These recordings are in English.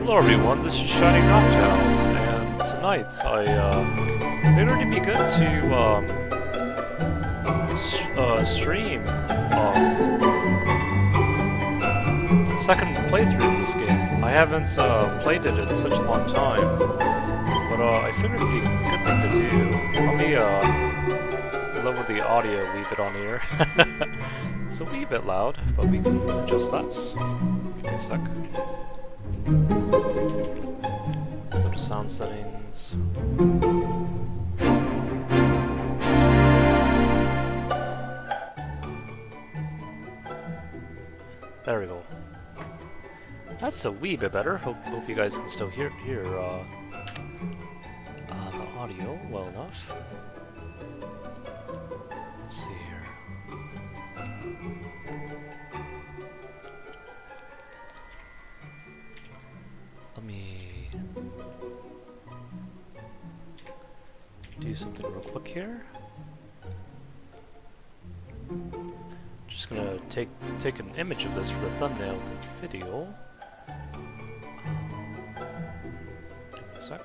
Hello everyone, this is Shining Noctowns, and tonight figured it'd be good to stream second playthrough of this game. I haven't played it in such a long time, but I figured it'd be a good thing to do. Let me lower the audio a wee bit on here. It's a wee bit loud, but we can adjust that. Give me a sec. Go to sound settings. There we go. That's a wee bit better. Hope you guys can still hear the audio well enough. Let's see here. Let me do something real quick here. Just gonna take an image of this for the thumbnail of the video. Give me a sec.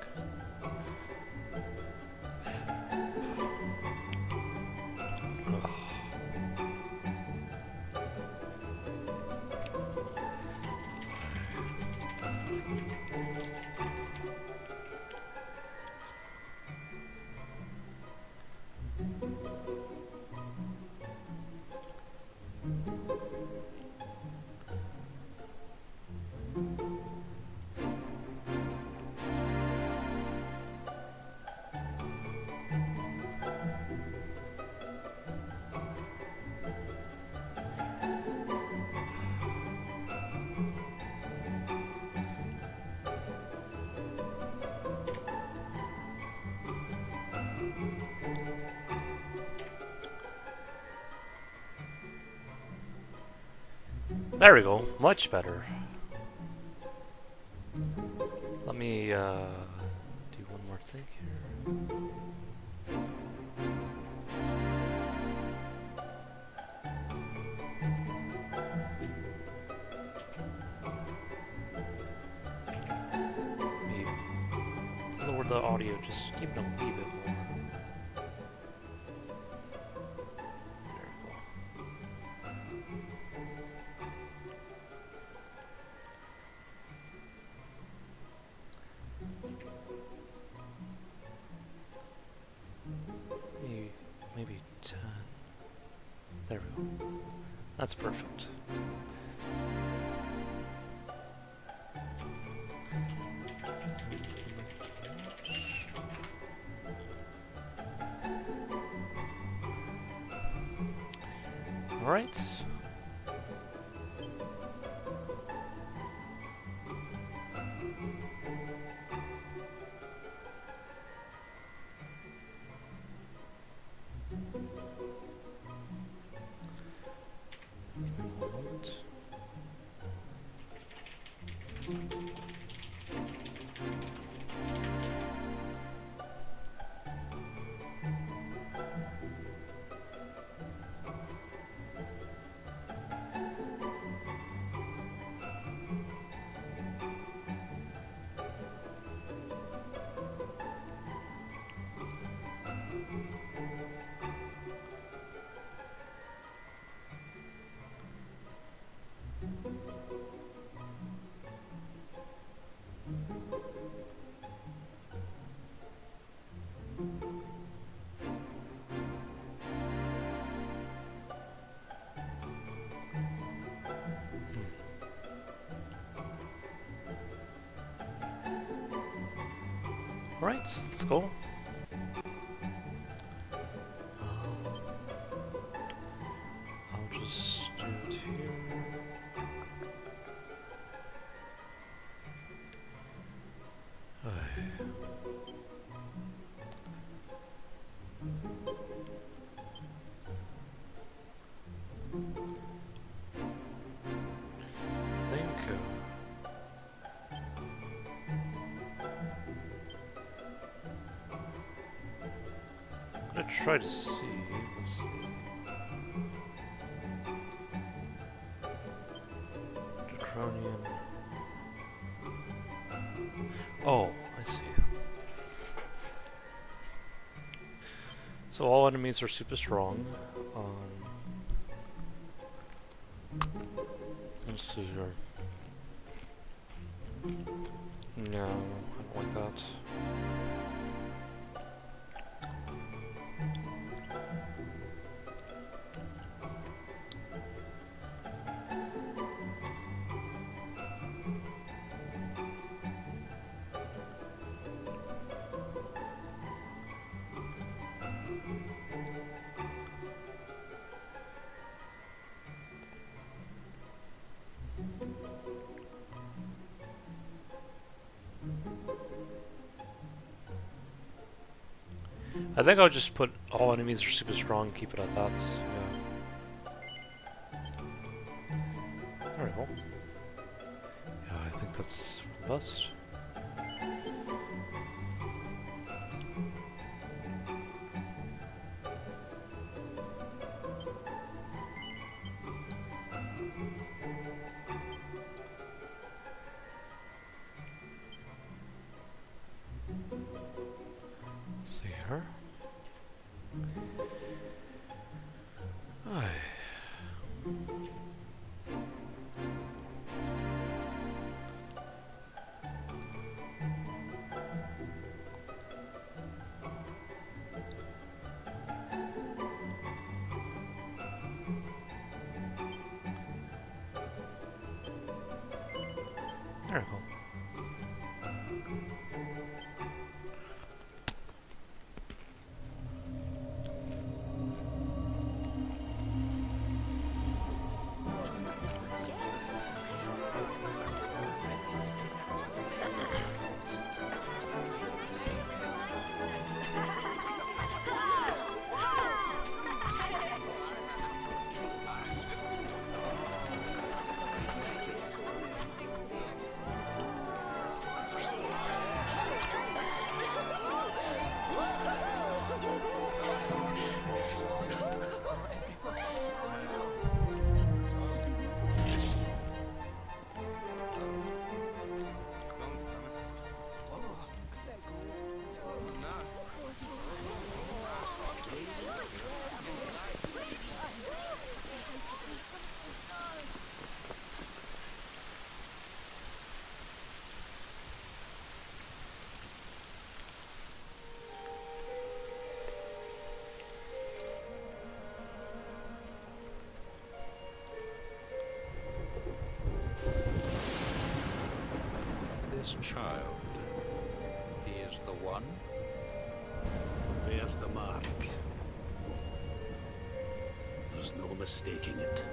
There we go, much better. Let me do one more thing here. Let me lower the audio just even a wee bit more. Maybe 10. There we go. That's perfect. All right. Alright, let's go. I'll just do it here. I think I'm gonna try to see. Let's see. Draconian. Oh, I see. So all enemies are super strong. Let's see here. No, I don't like that. I think I'll just put all enemies are super strong, keep it at that. Yeah. Alright, well. Yeah, I think that's best. See her. Aye. There we go. This child, he is the one? Bears the mark. There's no mistaking it.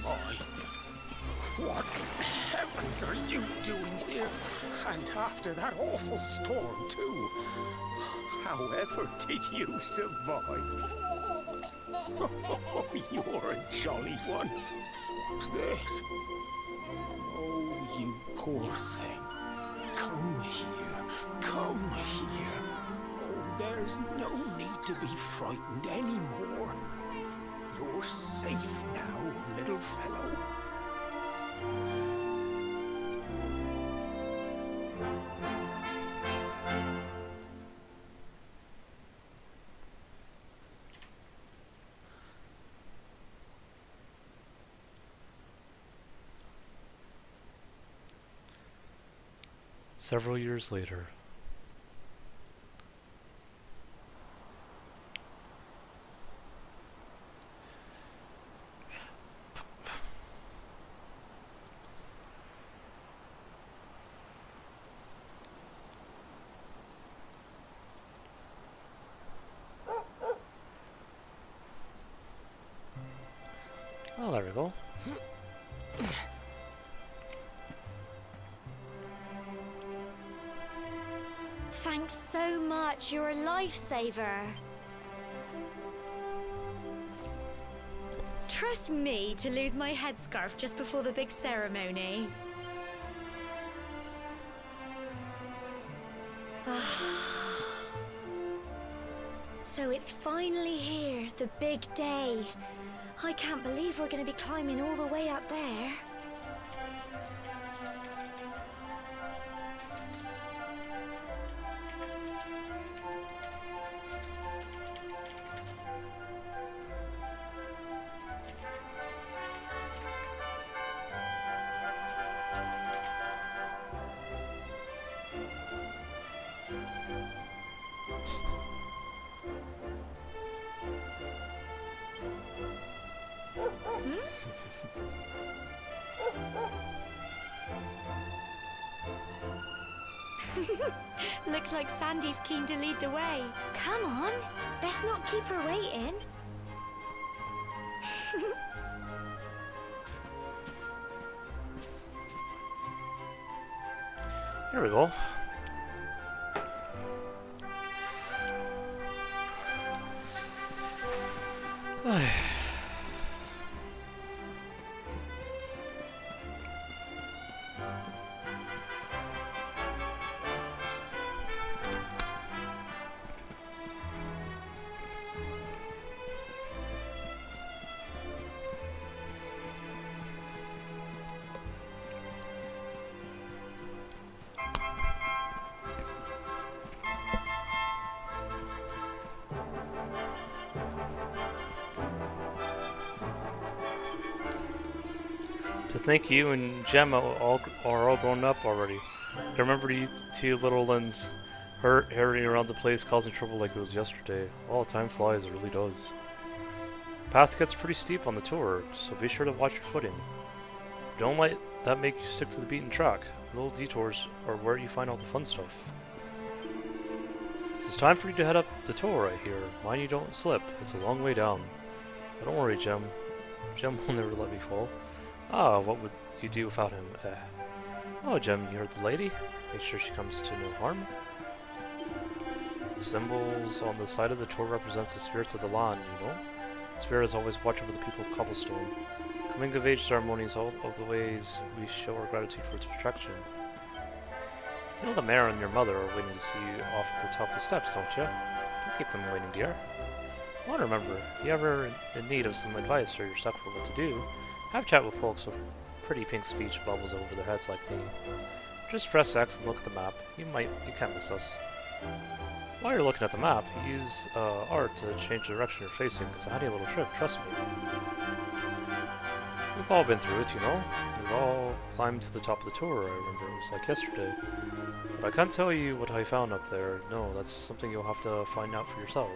my. What heavens are you doing here? And after that awful storm, too. However did you survive? Oh, you're a jolly one. What's this? Oh, you poor thing. Come here. Come here. Oh, there's no need to be frightened anymore. You're safe now, little fellow. Several years later. Oh, there we go. Thanks so much, you're a lifesaver. Trust me to lose my headscarf just before the big ceremony. So it's finally here, the big day. I can't believe we're going to be climbing all the way up there. Looks like Sandy's keen to lead the way. Come on, best not keep her waiting. Here we go. To think you and Gemma are all grown up already. I remember you two little ones hurrying around the place causing trouble like it was yesterday. Oh, time flies, it really does. The path gets pretty steep on the tour, so be sure to watch your footing. Don't let that make you stick to the beaten track. Little detours are where you find all the fun stuff. It's time for you to head up the tour right here. Mind you don't slip, it's a long way down. But don't worry, Gem. Gem will never let me fall. Ah, what would you do without him? Oh, Gem, you heard the lady? Make sure she comes to no harm. The symbols on the side of the tour represents the spirits of the land, you know? Spirits always watch over the people of Cobblestone. Coming of age ceremonies all of the ways we show our gratitude for its protection. You know the mayor and your mother are waiting to see you off at the top of the steps, don't you? Don't keep them waiting, dear. Well, remember, if you're ever in need of some advice or you're stuck for what to do, have a chat with folks with pretty pink speech bubbles over their heads like me. Just press X and look at the map. You can't miss us. While you're looking at the map, use art to change the direction you're facing. It's a handy little trick, trust me. We've all been through it, you know. We've all climbed to the top of the tour, I remember. It was like yesterday. But I can't tell you what I found up there. No, that's something you'll have to find out for yourselves.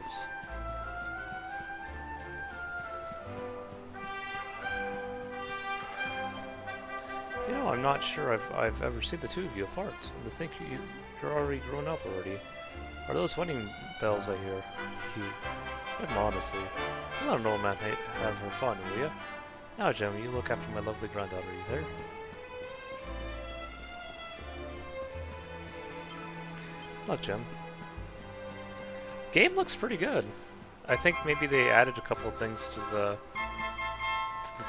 You know, I'm not sure I've ever seen the two of you apart. And to think you're already grown up already. Are those wedding bells I hear? Cute. But honestly, let an old man have her fun, will ya? Now, Gemma, you look after my lovely granddaughter. Are you there? Look, Gem. Game looks pretty good. I think maybe they added a couple of things to the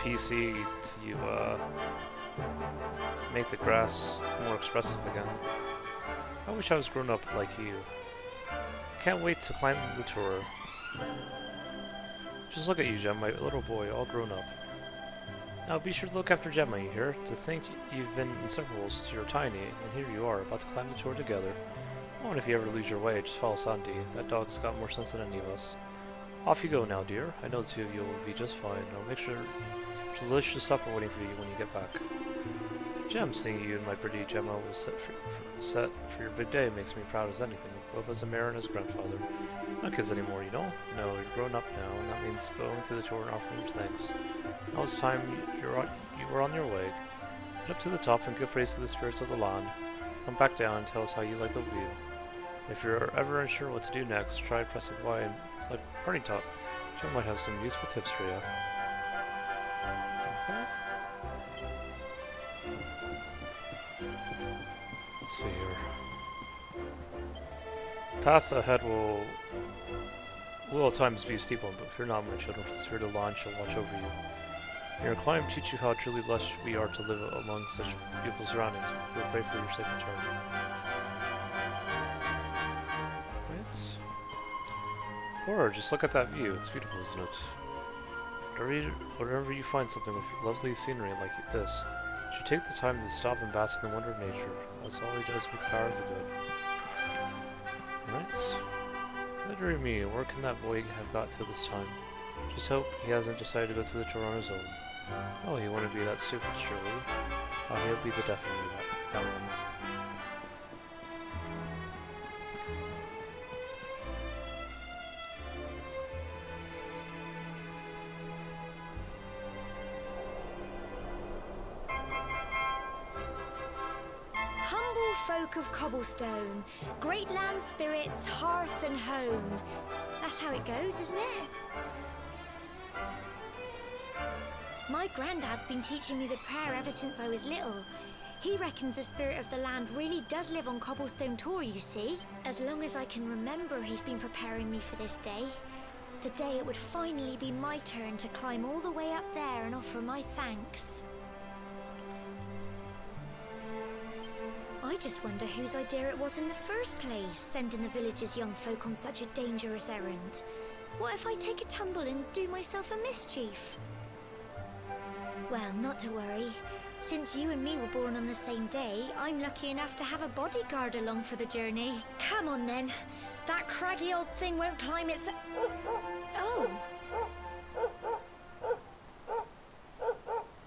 PC to make the grass more expressive again. I wish I was grown up like you. Can't wait to climb the tour. Just look at you, Gem, my little boy, all grown up. Now be sure to look after Gemma, you hear? To think you've been inseparable since you were tiny, and here you are, about to climb the tour together. Oh, and if you ever lose your way, just follow Sandy. That dog's got more sense than any of us. Off you go now, dear. I know the two of you will be just fine. I'll make sure there's a delicious supper waiting for you when you get back. Gem, seeing you and my pretty Gemma was set for your big day makes me proud as anything, both as a mayor and as a grandfather. Not kids anymore, you know? No, you're grown up now, and that means going to the tour and offering your thanks. Now it's time you were on your way. Get up to the top and give praise to the spirits of the land. Come back down and tell us how you like the view. If you're ever unsure what to do next, try pressing Y and select Party Top. Joe might have some useful tips for you. Okay. Let's see here. Path ahead will at times be a steep one, but fear not, my children, for the spirit of the lawn shall watch over you. Your climb teach you how truly blessed we are to live among such beautiful surroundings. We'll pray for your safe return. Or just look at that view. It's beautiful, isn't it? Wherever you find something with lovely scenery like this, you should take the time to stop and bask in the wonder of nature. That's all he does with the power of the good. Nice. Good dear me, where can that boy have got to this time? Just hope he hasn't decided to go to the tour on his own. Oh, he wouldn't be that stupid, surely. Oh, he'll be the death of me, that one. Folk of cobblestone, great land spirits, hearth and home. That's how it goes, isn't it? My granddad's been teaching me the prayer ever since I was little. He reckons the spirit of the land really does live on Cobblestone Tor, you see. As long as I can remember, he's been preparing me for this day. The day it would finally be my turn to climb all the way up there and offer my thanks. I just wonder whose idea it was in the first place, sending the village's young folk on such a dangerous errand. What if I take a tumble and do myself a mischief? Well, not to worry. Since you and me were born on the same day, I'm lucky enough to have a bodyguard along for the journey. Come on then. That craggy old thing won't climb its... Oh!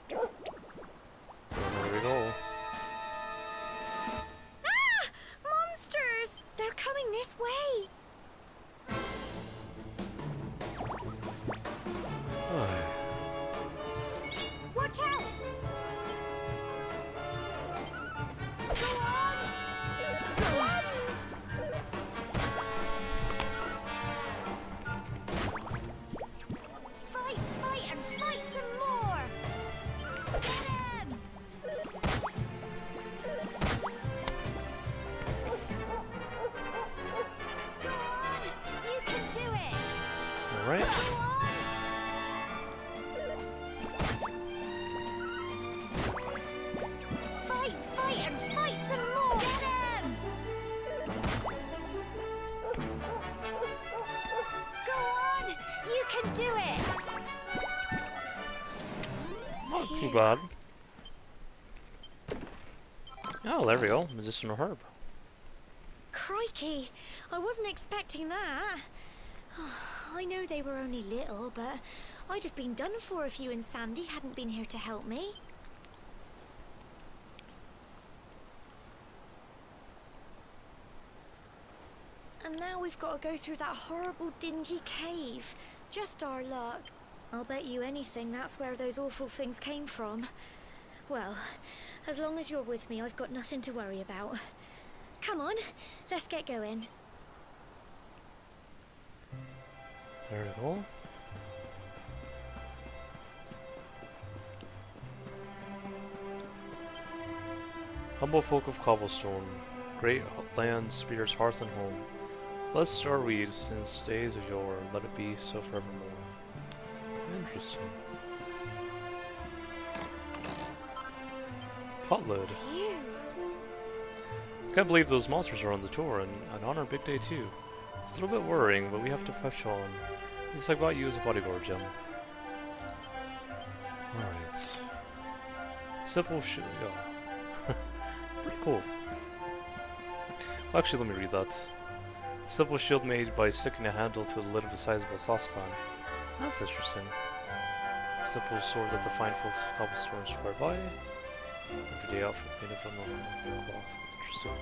There we go. They're coming this way! Watch out! Go on! Go on! Fight, fight, and fight some more! Get him! Alright. Fight, fight, and fight some more! Get him! Go on! You can do it! Not too bad. Oh, there we go. Medicinal herb. Crikey! I wasn't expecting that. I know they were only little, but I'd have been done for if you and Sandy hadn't been here to help me. And now we've got to go through that horrible dingy cave. Just our luck. I'll bet you anything that's where those awful things came from. Well, as long as you're with me, I've got nothing to worry about. Come on, let's get going. There we go. Humble folk of cobblestone, great land, spears, hearth, and home. Blessed are we since days of yore, let it be so forevermore. Interesting. Potload. Phew. Can't believe those monsters are on the tour, and on our big day too. It's a little bit worrying, but we have to push on. At least I got you as a bodyguard, Gem. Alright. Simple shit. Yeah. Pretty cool. Well, actually, let me read that. Simple shield made by sticking a handle to the lid of a sizable saucepan. That's interesting. Simple sword that the fine folks of cobblestone swear by. Everyday outfit made from the cloth. Interesting.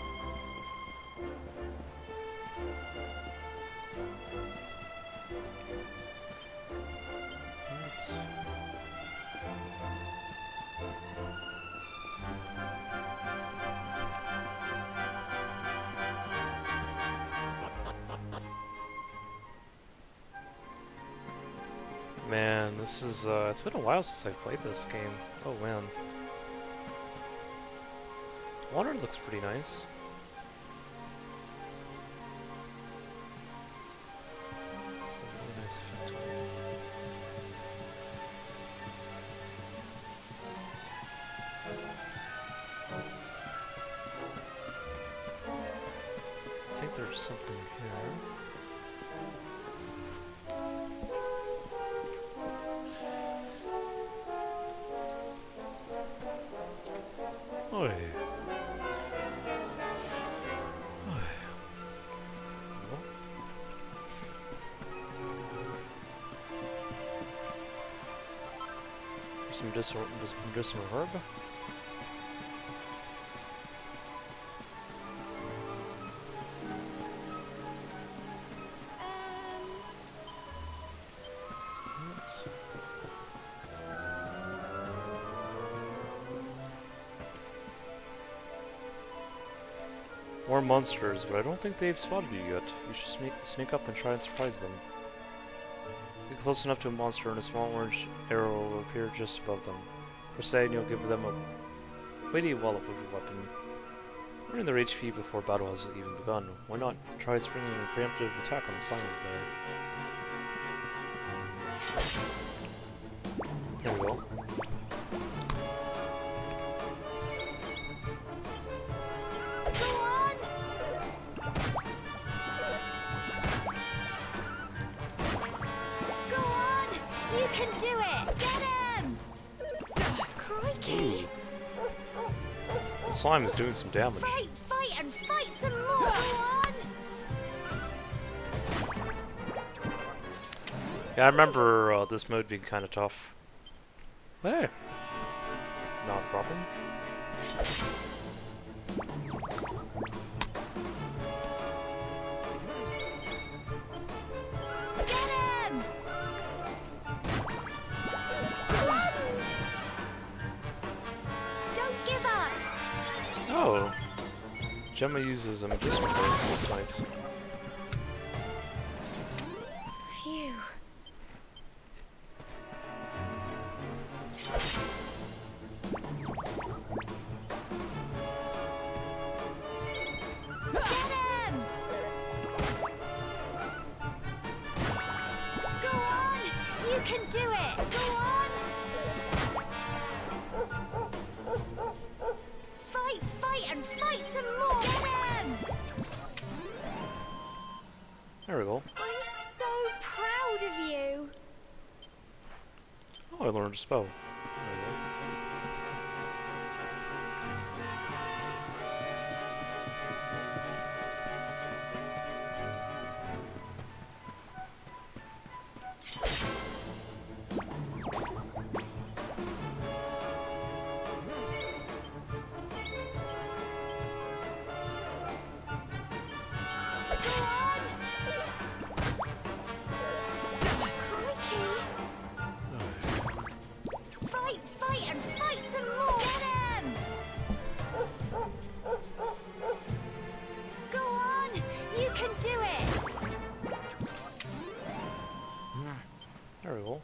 Man, this is, it's been a while since I played this game. Oh man. Water looks pretty nice. It's a really nice effect on it. I think there's something here. Oi. Oi. Some medicinal herb. More monsters, but I don't think they've spotted you yet. You should sneak up and try and surprise them. Get close enough to a monster and a small orange arrow will appear just above them. Proceed and you'll give them a weighty wallop with your weapon. Running their HP before battle has even begun. Why not try springing a preemptive attack on the slime over there? There we go. Can do it! Get him! Crikey! The slime is doing some damage. Fight and fight some more! Go on! Yeah, I remember this mode being kind of tough. Hey! Not a problem. Oh, Gemma uses a medicinal herb. That's nice. Phew. Get him! Go on! You can do it! Go on! Fight and fight some more! Get him! There we go. I'm so proud of you! Oh, I learned a spell. There we go. There we go.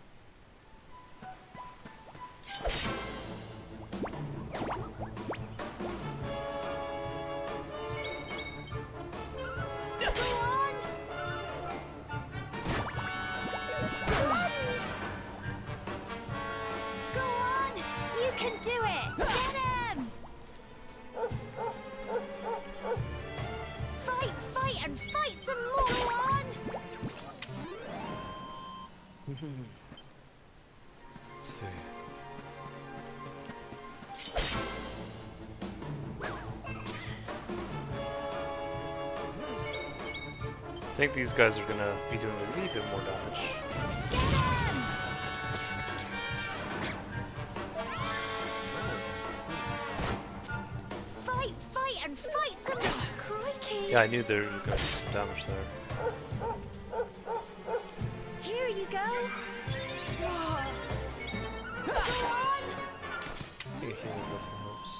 do it! Get him! Fight, fight, and fight some more! Go on! Let's see. I think these guys are gonna be doing a wee bit more damage. Fight, fight, and fight some... Crikey! Yeah, I knew there was gonna be some damage there. Here you go! Go on! He healed definitely helps.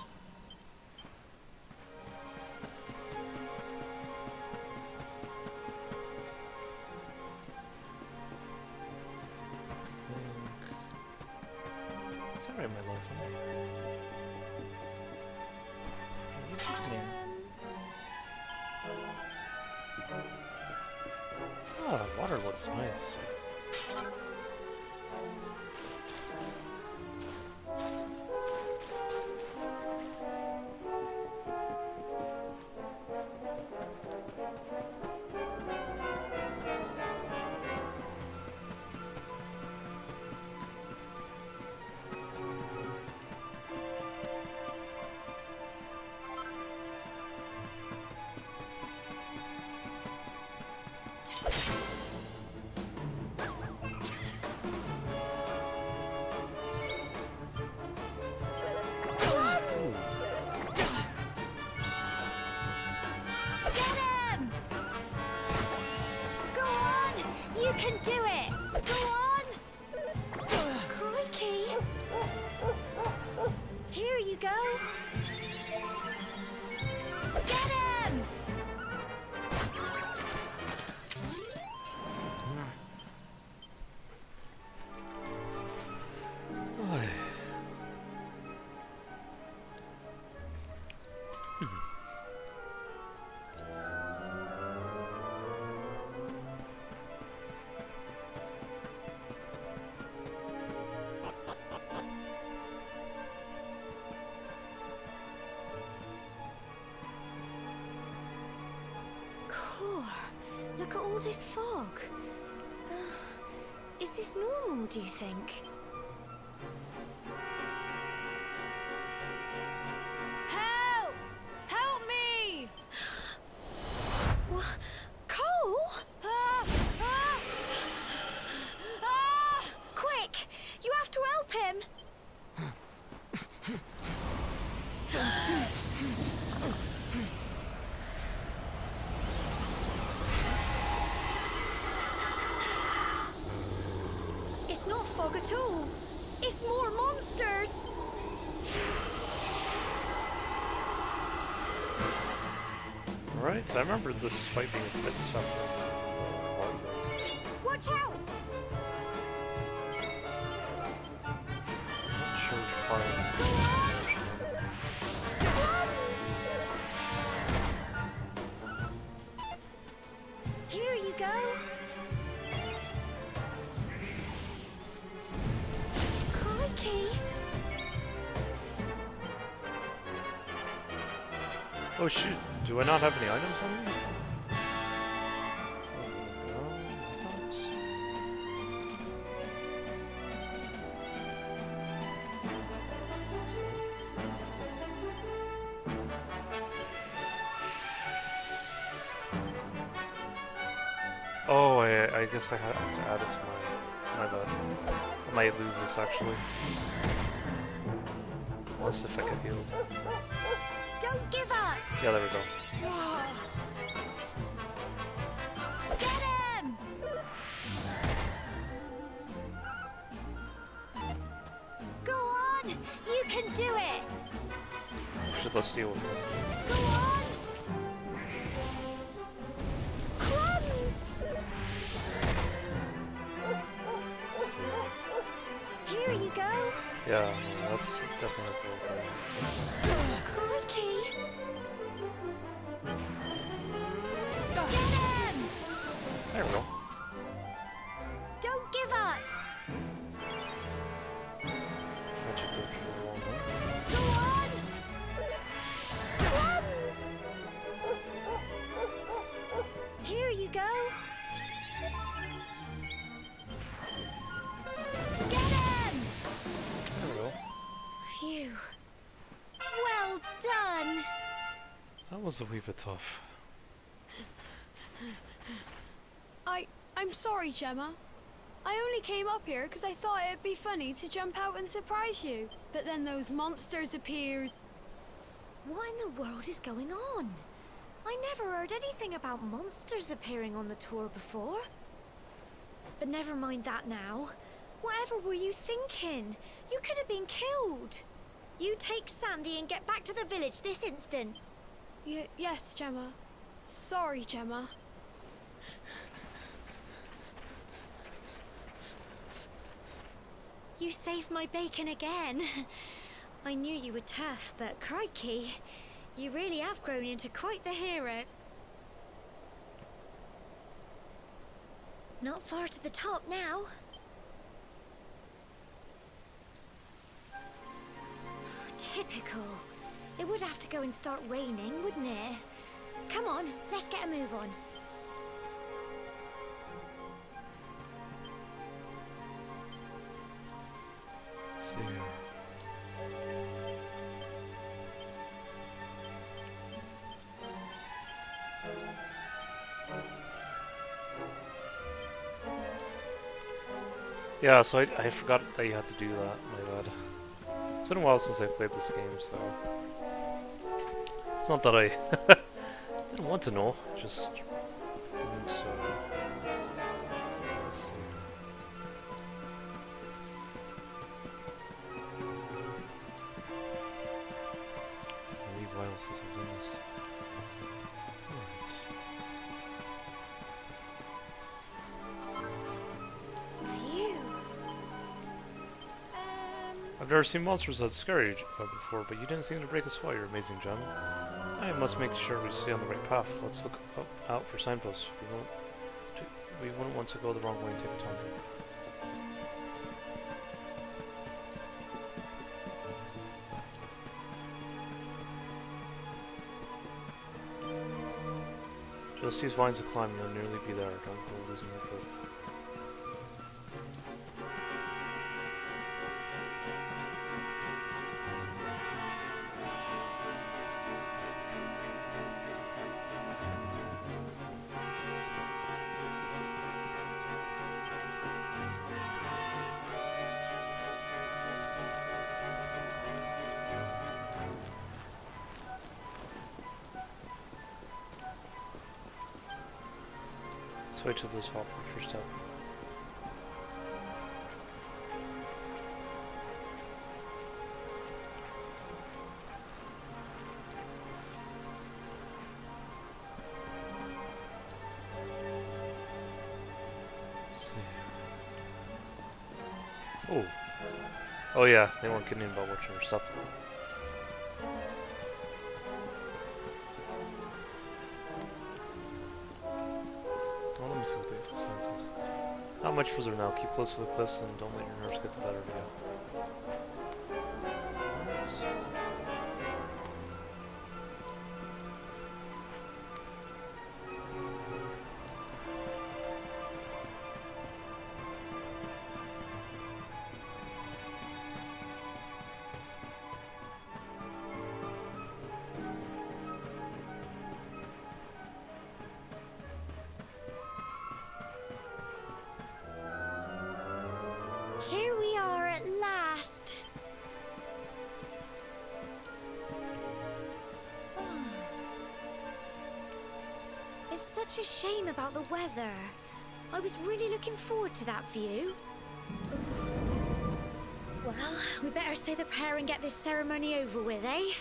Sorry, my last one. Ah, water looks nice. You can do it! Go on! Crikey! Here you go! Get him! Oy. Look at all this fog. Is this normal, do you think? Help! Help me! What? Cole? Quick! You have to help him! It's not fog at all. It's more monsters. Right, I remember this fight being a bit tough. Watch out! Not sure which part. Here you go. Crikey! Oh shoot, do I not have any items on me? Oh, I guess I have to add it to my bad. I might lose this actually. Unless if I get healed. Don't give up! Yeah, there we go. Get him! Go on! You can do it! Actually, let's deal with it. Go on! Crumbs! Here you go! Yeah, no, that's definitely a cool thing. Crikey! Get him! There we go. Don't give up! Magic go through the wall now. was a wee bit tough. I'm sorry, Gemma. I only came up here because I thought it'd be funny to jump out and surprise you. But then those monsters appeared. What in the world is going on? I never heard anything about monsters appearing on the tour before. But never mind that now. Whatever were you thinking? You could have been killed. You take Sandy and get back to the village this instant. Yes, Gemma. Sorry, Gemma. You saved my bacon again. I knew you were tough, but crikey, you really have grown into quite the hero. Not far to the top now. Typical. It would have to go and start raining, wouldn't it? Come on, let's get a move on. See here. Yeah, so I forgot that you had to do that, my bad. It's been a while since I played this game, so... It's not that I didn't want to know, just didn't, let's see. How many vials since I've done this? Phew. I've never seen monsters that scary before, but you didn't seem to break a sweat, you're amazing, John. I must make sure we stay on the right path. Let's look out for signposts. We wouldn't want to go the wrong way and take a tumble. Just these vines to climb, you'll nearly be there. Don't go losing your foot. Wait till this hop first step. Oh. Oh yeah, they weren't kidding about what you're stuff. Not much further now. Keep close to the cliffs and don't let your nerves get the better of you. Here we are at last. It's such a shame about the weather. I was really looking forward to that view. Well, we better say the prayer and get this ceremony over with, eh?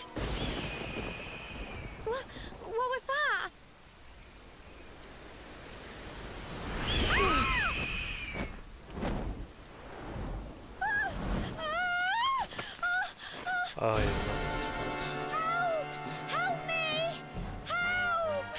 What was that? Oh yeah, not this part. Help! Help me! Help!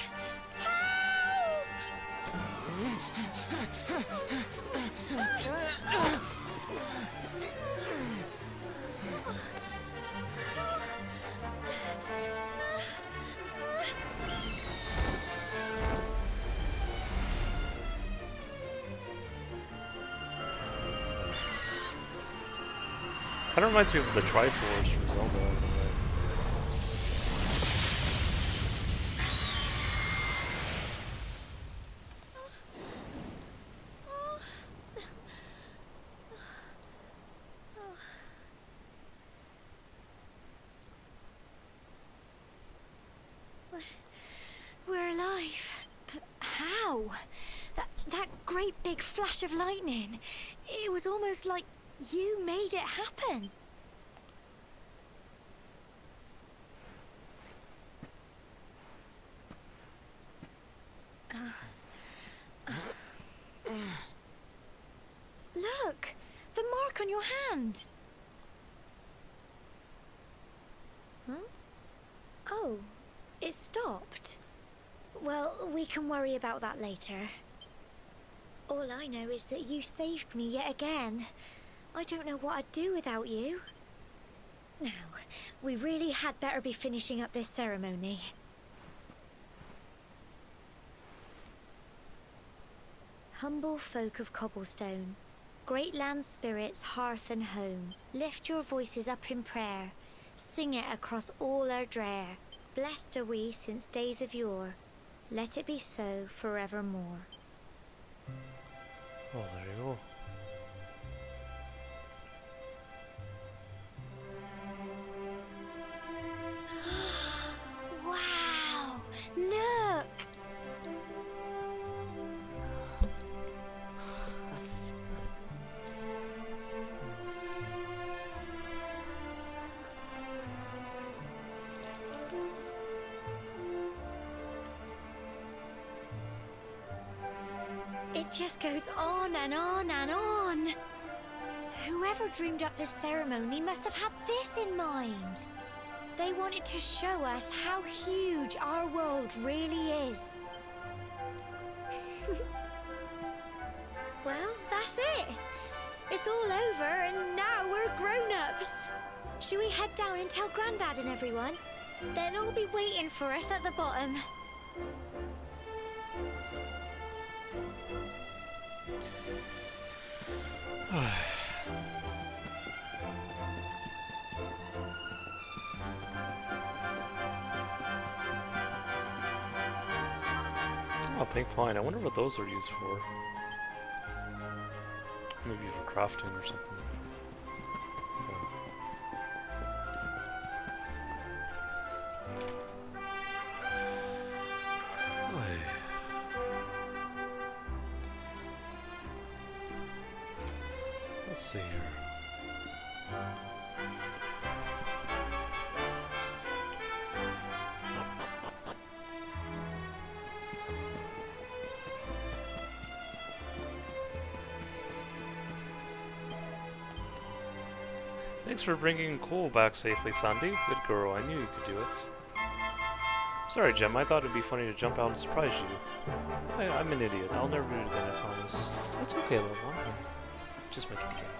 Kind of reminds me of the Triforce from Zelda in a way. Whoa! That great big flash of lightning. It was almost like you made it happen. Look! The mark on your hand! Huh? Oh, it stopped. Well, we can worry about that later. All I know is that you saved me yet again. I don't know what I'd do without you. Now, we really had better be finishing up this ceremony. Humble folk of cobblestone, great land spirits, hearth and home, lift your voices up in prayer, sing it across all our drear. Blessed are we since days of yore, let it be so forevermore. Oh, there you go. Wow! Look! It just goes on and on and on. Whoever dreamed up this ceremony must have had this in mind. They wanted to show us how huge our world really is. Well, that's it. It's all over and now we're grown-ups. Should we head down and tell Grandad and everyone? They'll all be waiting for us at the bottom. Oh, pink pine. I wonder what those are used for. Maybe for crafting or something. Oy. Let's see here. Thanks for bringing coal back safely, Sandy. Good girl, I knew you could do it. Sorry, Gem, I thought it'd be funny to jump out and surprise you. I'm an idiot. I'll never do it again, I promise. It's okay, little one. Just making a joke.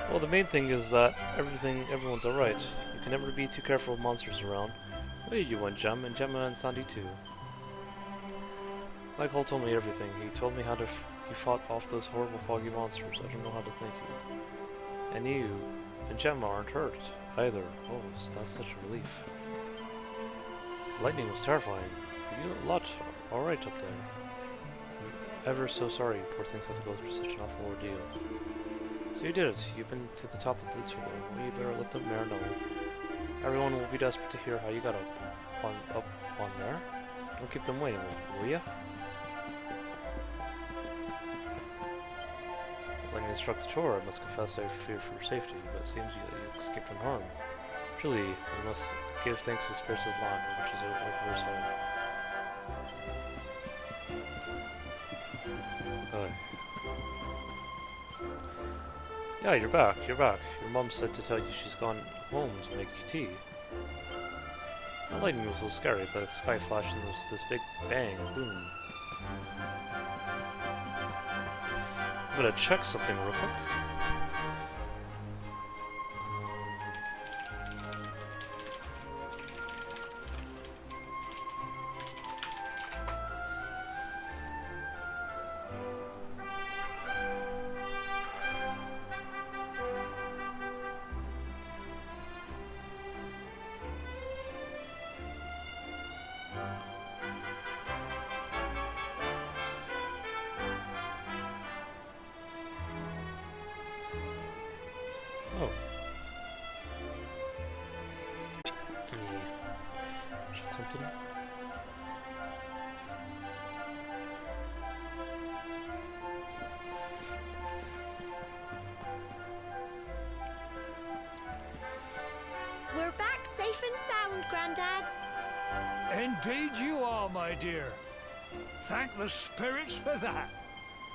Well, the main thing is that everyone's alright. You can never be too careful of monsters around. Where you went, Gem, and Gemma and Sandy too. Michael told me everything. He told me how he fought off those horrible foggy monsters. I don't know how to thank you. And you and Gemma aren't hurt either. Oh, that's such a relief. Lightning was terrifying. You did a lot alright up there. I'm ever so sorry poor things have to go through such an awful ordeal. So you did it. You've been to the top of the tour. Well, you better let the mayor know. Everyone will be desperate to hear how you got up on there. Don't keep them waiting, will ya? When you struck the tour, I must confess I feared for your safety, but it seems you escaped unharmed. Truly, we must give thanks to the spirits of the land, which is over us all. Yeah, you're back. Your mom said to tell you she's gone home to make you tea. The lightning was a little scary, but the sky flashed and there was this big bang, boom. I'm gonna check something real quick. Oh. Check something. Indeed you are, my dear. Thank the spirits for that.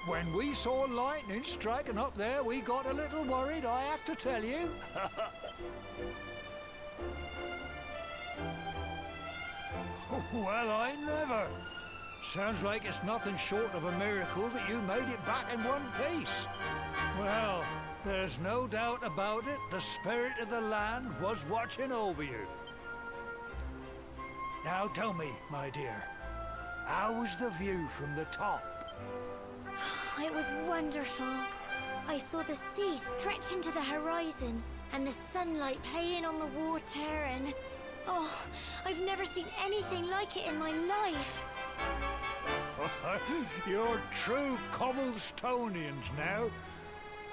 When we saw lightning striking up there, we got a little worried, I have to tell you. Well, I never. Sounds like it's nothing short of a miracle that you made it back in one piece. Well, there's no doubt about it, the spirit of the land was watching over you. Now tell me, my dear, how was the view from the top? It was wonderful. I saw the sea stretch into the horizon and the sunlight playing on the water and... Oh, I've never seen anything like it in my life. You're true Cobblestonians now.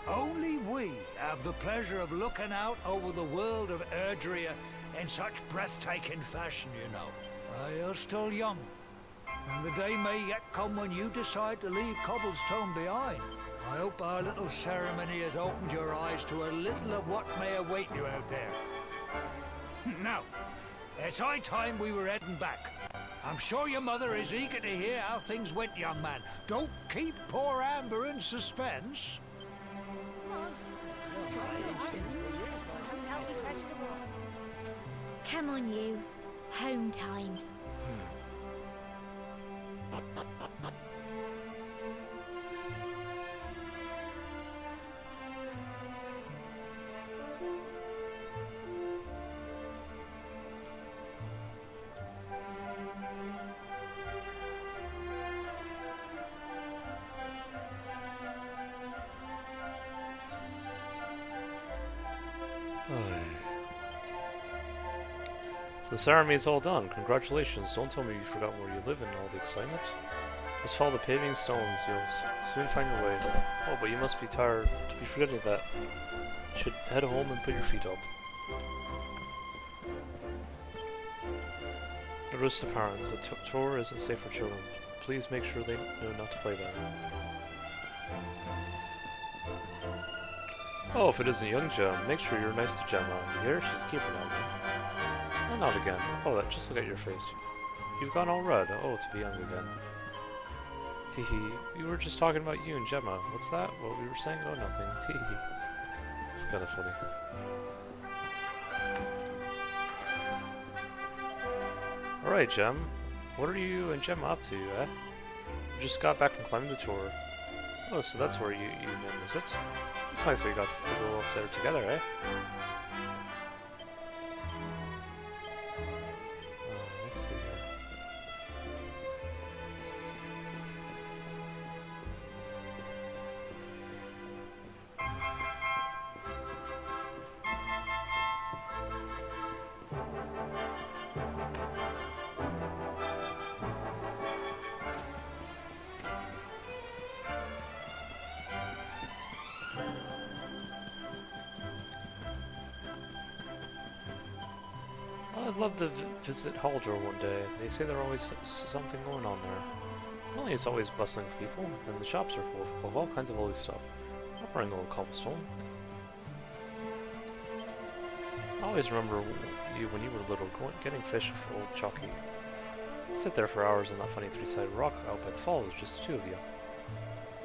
Only we have the pleasure of looking out over the world of Erdrea in such breathtaking fashion, you know. You're still young, and the day may yet come when you decide to leave Cobblestone behind. I hope our little ceremony has opened your eyes to a little of what may await you out there. Now, it's high time we were heading back. I'm sure your mother is eager to hear how things went, young man. Don't keep poor Amber in suspense. Come on, you. Home time. So the ceremony's all done. Congratulations. Don't tell me you forgot where you live in all the excitement. Just follow the paving stones. You'll soon find your way. Oh, but you must be tired to be forgetting that. You should head home and put your feet up. Notice the parents. The tour isn't safe for children. Please make sure they know not to play there. Oh, if it isn't young Gem, make sure you're nice to Gemma. You hear? She's keeping on me. Oh, not again. Oh, just look at your face. You've gone all red. Oh, to be young again. Teehee. We were just talking about you and Gemma. What's that? What we were saying? Oh, nothing. Teehee. It's kind of funny. Alright, Gem. What are you and Gemma up to, eh? We just got back from climbing the tour. Oh, so that's where you met, is it? It's nice we got to go up there together, eh? Let's see here. I'd love to visit Haldor one day. They say there's always something going on there. Apparently it's always bustling with people, and the shops are full of all kinds of holy stuff. I'll bring old cobblestone. I always remember you when you were little, getting fish with old Chucky. Sit there for hours on that funny three-sided rock out by the falls, just the two of you.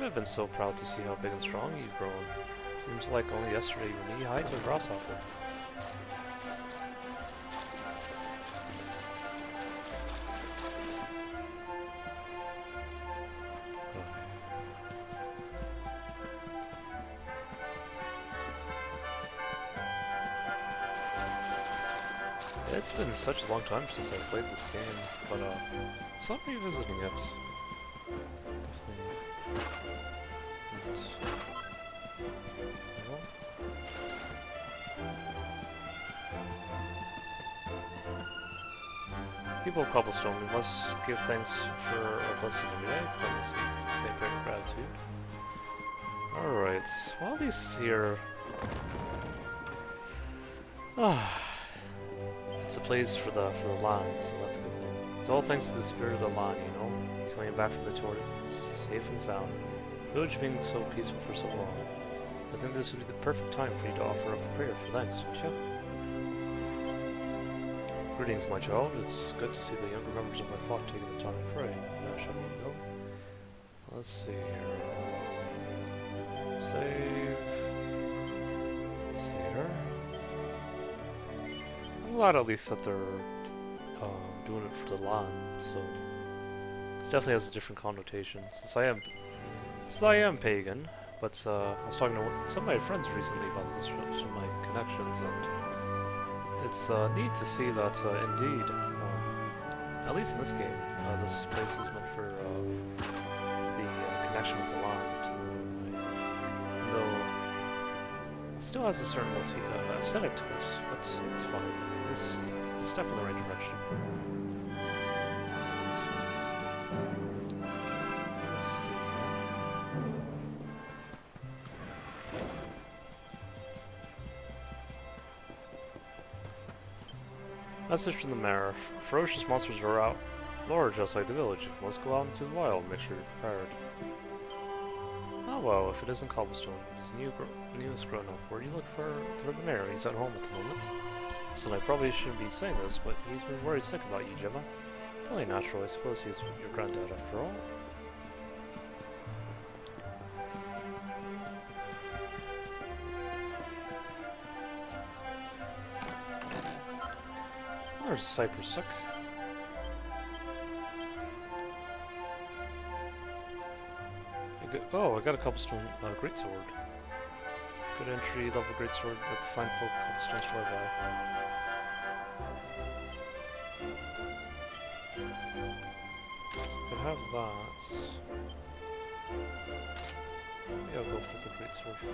I've been so proud to see how big and strong you've grown. Seems like only yesterday you were knee-high to a grasshopper. It's been such a long time since I played this game, but it's fun revisiting it. People of Cobblestone, we must give thanks for our blessing every day, from the same prayer of gratitude. Alright, well at least here... It's a place for the land, so that's a good thing. It's all thanks to the spirit of the land, you know? Coming back from the tour, safe and sound. The village being so peaceful for so long. I think this would be the perfect time for you to offer up a prayer for thanks, don't you? Greetings, my child. It's good to see the younger members of my flock taking the time to pray. Now, shall we go? Let's see here. Save. Let's see here. I'm glad at least that they're doing it for the land, so it definitely has a different connotation. Since I am pagan, but I was talking to some of my friends recently about this, some of my connections, and it's neat to see that indeed, at least in this game, this place is meant for the connection with the land. Though it still has a certain aesthetic to it, but it's fine. It's a step in the right direction. Message from the mayor. Ferocious monsters are out large outside the village. You must go out into the wild and make sure you're prepared. Oh well, if it isn't Cobblestone, his newest grown up. Where do you look for the mayor? He's at home at the moment. So I probably shouldn't be saying this, but he's been worried sick about you, Gemma. It's only natural, I suppose he's your granddad after all. There's a cypress stick. Oh, I got a cobblestone greatsword. Good entry level greatsword that the fine folk cobblestone swear by. Could have that. Maybe I'll go for the greatsword for now.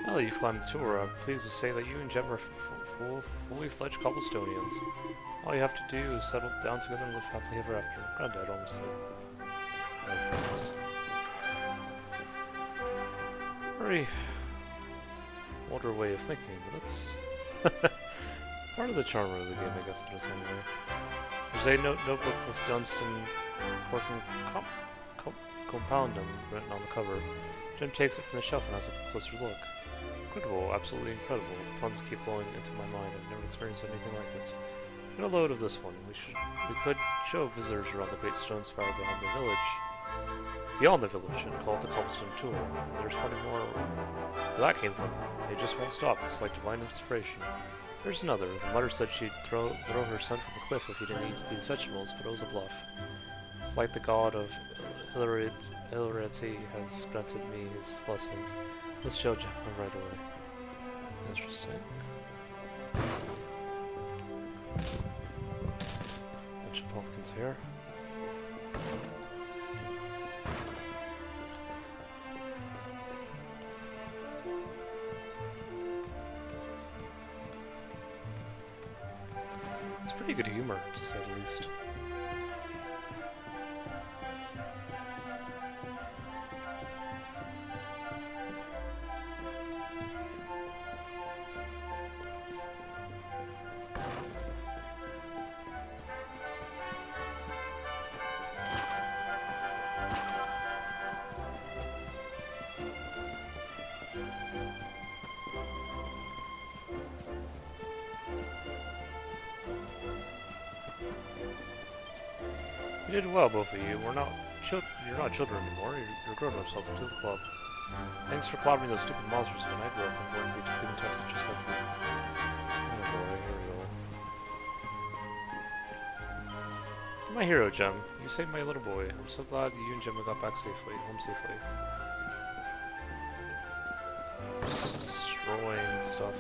Now that you've climbed the tour, I'm pleased to say that you and Jem are fully fledged Cobblestonians. All you have to do is settle down together and live happily ever after. Granddad almost said. Very older way of thinking, but that's part of the charm of the game, I guess, in its own way. There's a notebook with Dunstan working compoundum written on the cover. Jim takes it from the shelf and has a closer look. Incredible, absolutely incredible. The puns keep flowing into my mind. I've never experienced anything like it. Get a load of this one. We could show visitors around the great stone spire beyond the village, and call it the Cobblestone Tour. There's plenty more where that came from. They just won't stop. It's like divine inspiration. There's another. The mother said she'd throw her son from a cliff if he didn't eat these vegetables, but it was a bluff. It's like the god of hilarity has granted me his blessings. Let's show Gemma right away. Interesting. Bunch of pumpkins here. It's pretty good humor, to say the least. You did well, both of you. You're not children anymore. You're grown-ups. Welcome to the club. Thanks for clobbering those stupid monsters when I grew up. I'm going to be being tested just like you. Oh boy, here we go. My hero, Jem. You saved my little boy. I'm so glad you and Gemma got back safely, home safely. Destroying stuff.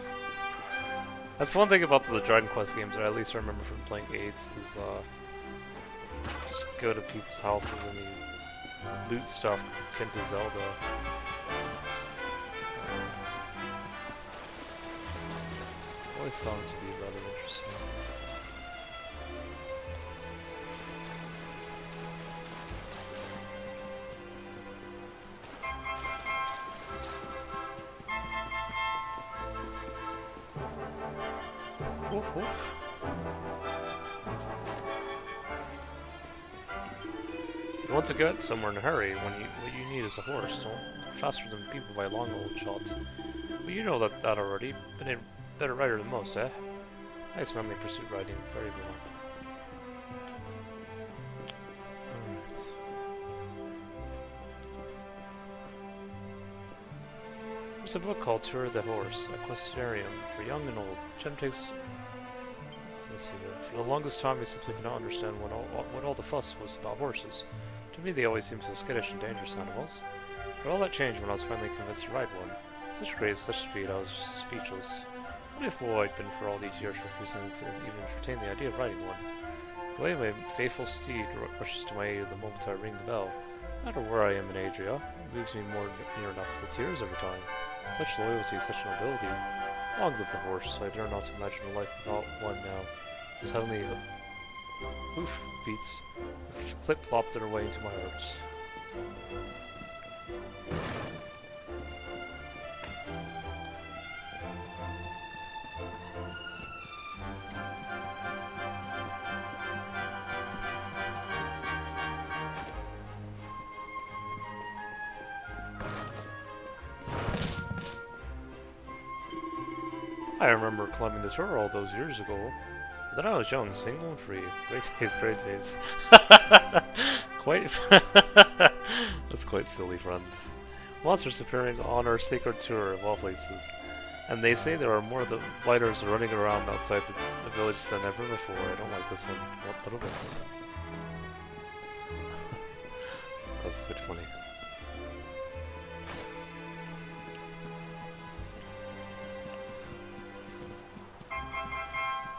That's one thing about the Dragon Quest games that I at least remember from playing 8 is just go to people's houses and you loot stuff akin to Zelda. Always found it to be rather interesting. Woof woof. you want to get somewhere in a hurry when what you need is a horse. Don't faster than people by a long old shot. But you know that already. Been a better rider than most, eh? Nice manly pursuit riding. Very well. Alright. There's a book called Tour of the Horse, Equestrian for young and old. Jem takes... Let's see here. For the longest time, I simply could not understand what all the fuss was about horses. To me, they always seemed so skittish and dangerous animals. But all that changed when I was finally convinced to ride one. Such grace, such speed, I was just speechless. What a fool I'd been for all these years refusing to even entertain the idea of riding one. The way my faithful steed rushes to my aid the moment I ring the bell. No matter where I am in Adria, it moves me more near enough to tears every time. Such loyalty, such nobility. Long live the horse, I dare not imagine a life without one now. Just heavenly hoof beats clip-plopped their way into my heart. I remember climbing the tour all those years ago. But then I was young, single and free. Great days, great days. Quite... That's quite silly, friend. Monsters appearing on our sacred tour of all places. And they say there are more of the fighters running around outside the village than ever before. I don't like this one one little bit. That's a bit funny.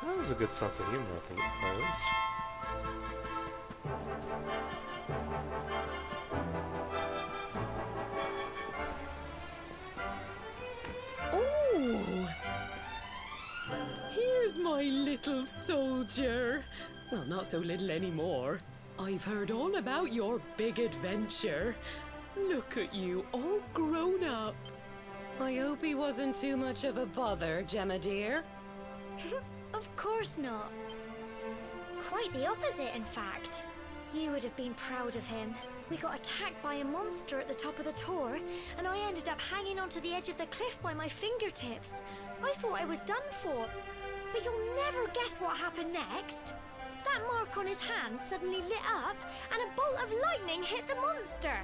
That was a good sense of humor at the very least. Oh! Here's my little soldier. Well, not so little anymore. I've heard all about your big adventure. Look at you, all grown up. I hope he wasn't too much of a bother, Gemma dear. Of course not. Quite the opposite, in fact. You would have been proud of him. We got attacked by a monster at the top of the tour, and I ended up hanging onto the edge of the cliff by my fingertips. I thought I was done for. But you'll never guess what happened next. That mark on his hand suddenly lit up, and a bolt of lightning hit the monster.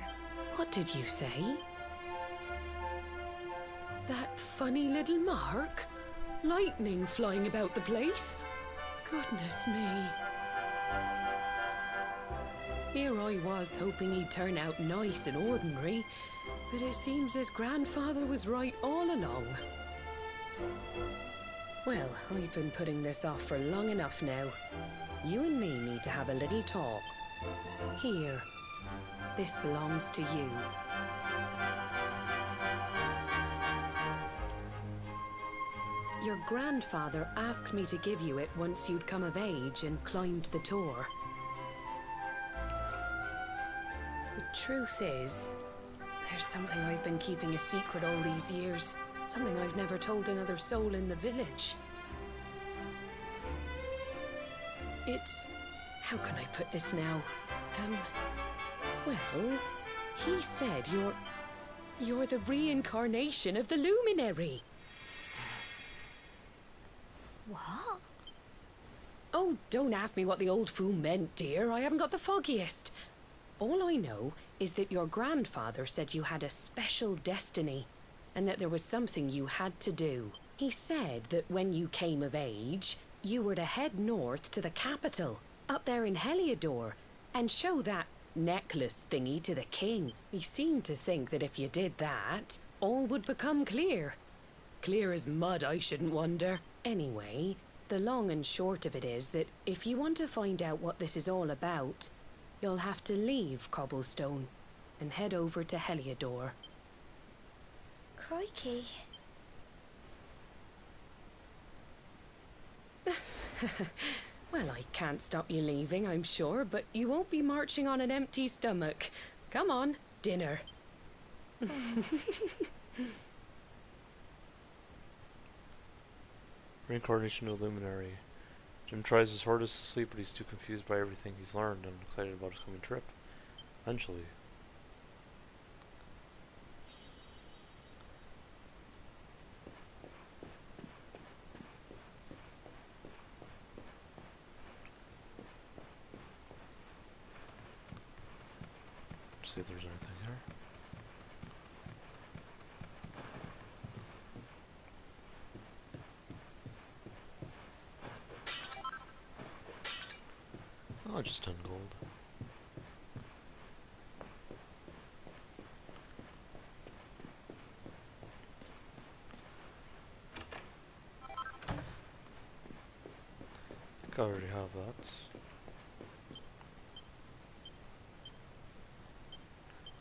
What did you say? That funny little mark? Lightning flying about the place? Goodness me. Here I was hoping he'd turn out nice and ordinary, but it seems his grandfather was right all along. Well, I've been putting this off for long enough now. You and me need to have a little talk. Here. This belongs to you. Your grandfather asked me to give you it once you'd come of age and climbed the tour. The truth is, there's something I've been keeping a secret all these years. Something I've never told another soul in the village. It's... how can I put this now? Well, he said you're the reincarnation of the Luminary. What? Oh, don't ask me what the old fool meant, dear. I haven't got the foggiest. All I know is that your grandfather said you had a special destiny, and that there was something you had to do. He said that when you came of age, you were to head north to the capital, up there in Heliodor, and show that necklace thingy to the king. He seemed to think that if you did that, all would become clear. Clear as mud, I shouldn't wonder. Anyway, the long and short of it is that if you want to find out what this is all about, you'll have to leave Cobblestone and head over to Heliodor. Crikey. Well, I can't stop you leaving, I'm sure, but you won't be marching on an empty stomach. Come on, dinner. Reincarnation of the Luminary. Jim tries his hardest to sleep, but he's too confused by everything he's learned and excited about his coming trip. eventually. See if there's anything here. Oh, just 10 gold. I think I already have that.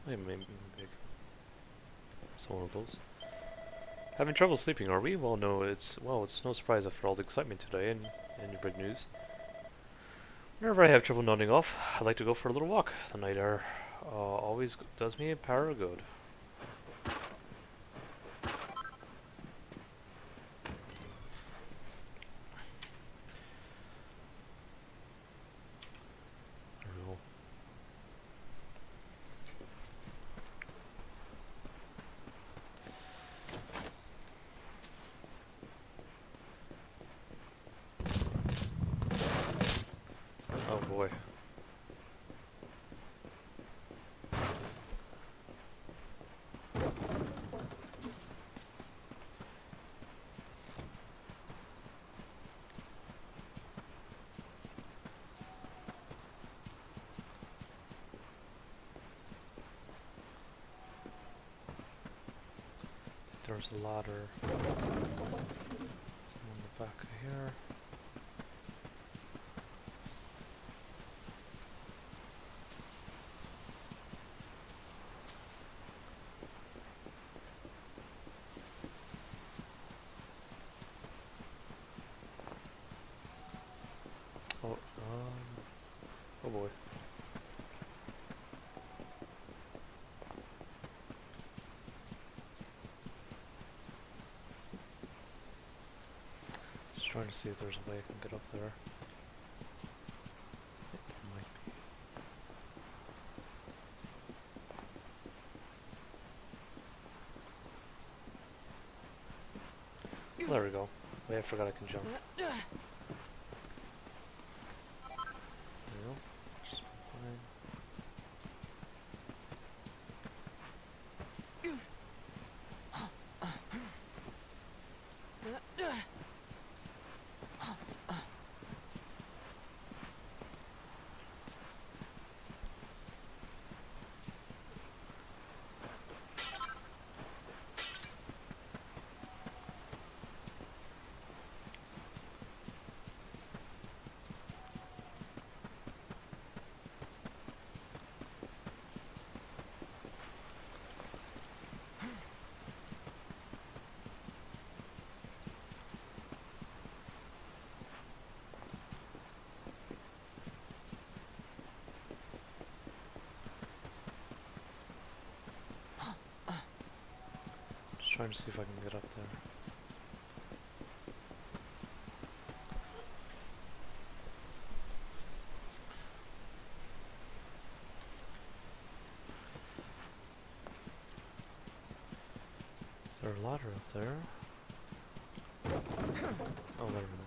Maybe it's one of those. Having trouble sleeping, are we? Well, no, it's no surprise after all the excitement today and your big news. Whenever I have trouble nodding off, I like to go for a little walk. The night air always does me a power of good. There we go. Oh boy. There's a ladder. Some on the back of here. Oh boy. Just trying to see if there's a way I can get up there. There might be. There we go. Wait, I forgot I can jump. There we go. Just fine. Trying to see if I can get up there. Is there a ladder up there? Oh, there we go.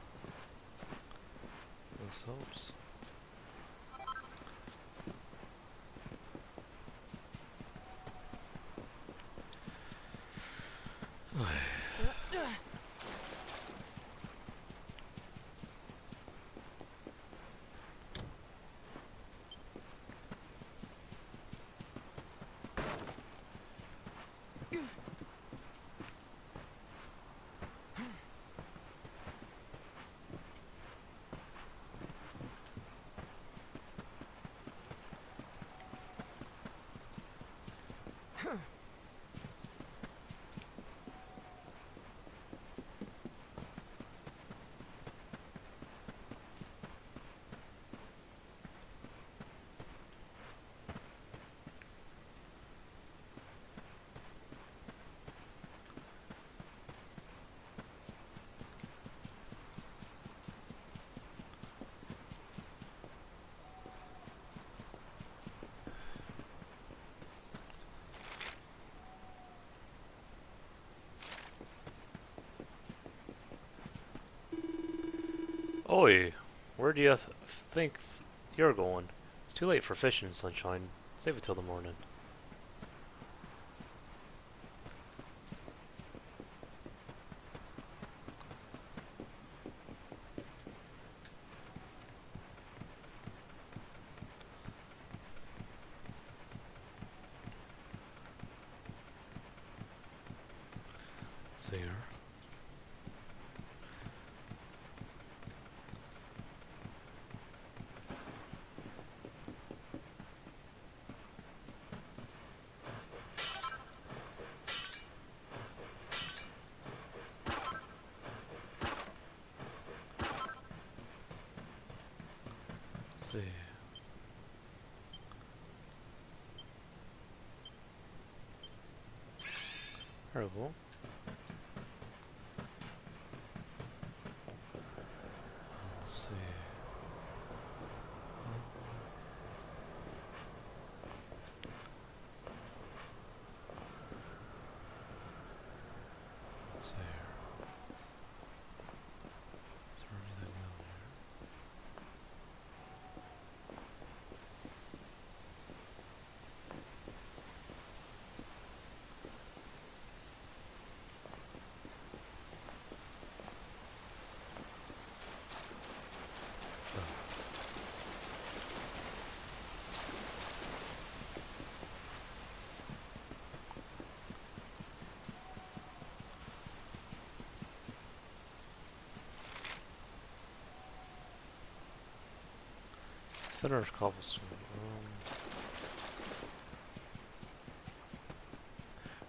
This helps. Oi, where do you think you're going? It's too late for fishing, sunshine. Save it till the morning. See her. See. Terrible. Let's see. Let's see here. Is there anything down here? Center of cobblestone.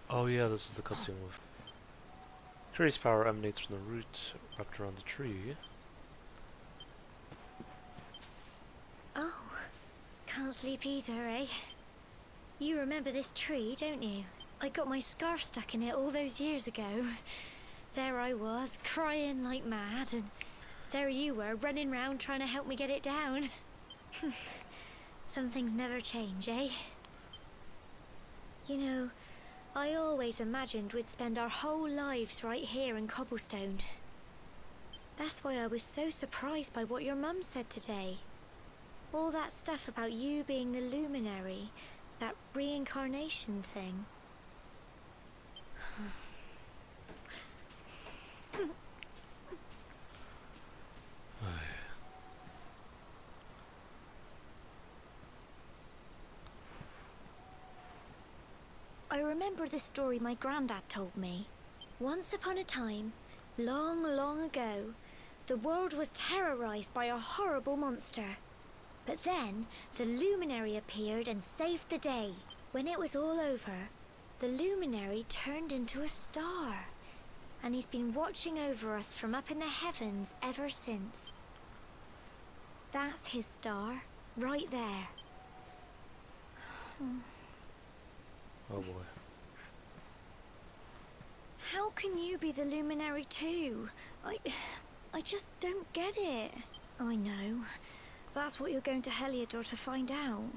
Oh yeah, this is the cutscene with. Tree's power emanates from the root wrapped around the tree. Oh, can't sleep either, eh? You remember this tree, don't you? I got my scarf stuck in it all those years ago. There I was, crying like mad, and there you were, running round trying to help me get it down. Some things never change, eh? You know, I always imagined we'd spend our whole lives right here in Cobblestone. That's why I was so surprised by what your mum said today. All that stuff about you being the luminary, that reincarnation thing. I remember the story my granddad told me. Once upon a time, long, long ago, the world was terrorized by a horrible monster. But then, the luminary appeared and saved the day. When it was all over, the luminary turned into a star. And he's been watching over us from up in the heavens ever since. That's his star, right there. Oh boy. How can you be the luminary too? I just don't get it. I know. That's what you're going to Heliodor to find out.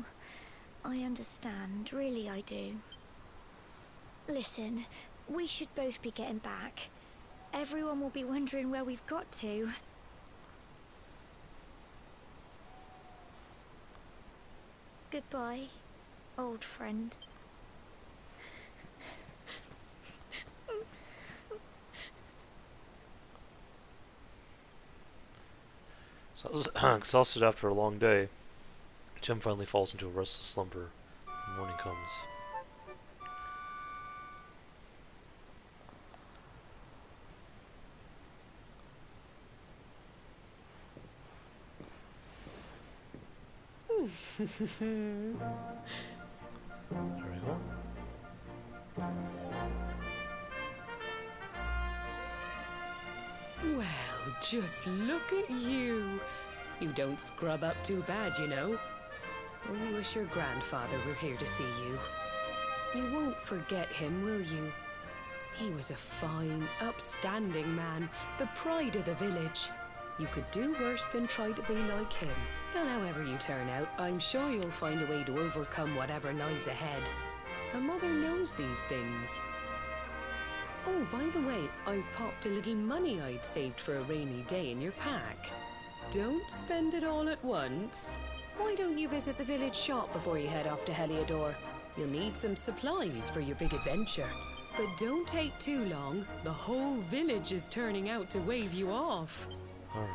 I understand, really I do. Listen, we should both be getting back. Everyone will be wondering where we've got to. Goodbye, old friend. So, exhausted after a long day, Jem finally falls into a restless slumber. Morning comes. There we go. Well, just look at you. You don't scrub up too bad, you know. Only wish your grandfather were here to see you. You won't forget him, will you? He was a fine, upstanding man, the pride of the village. You could do worse than try to be like him. Well, however you turn out, I'm sure you'll find a way to overcome whatever lies ahead. A mother knows these things. Oh, by the way, I've popped a little money I'd saved for a rainy day in your pack. don't spend it all at once. Why don't you visit the village shop before you head off to Heliodor? You'll need some supplies for your big adventure. But don't take too long. The whole village is turning out to wave you off. Alright.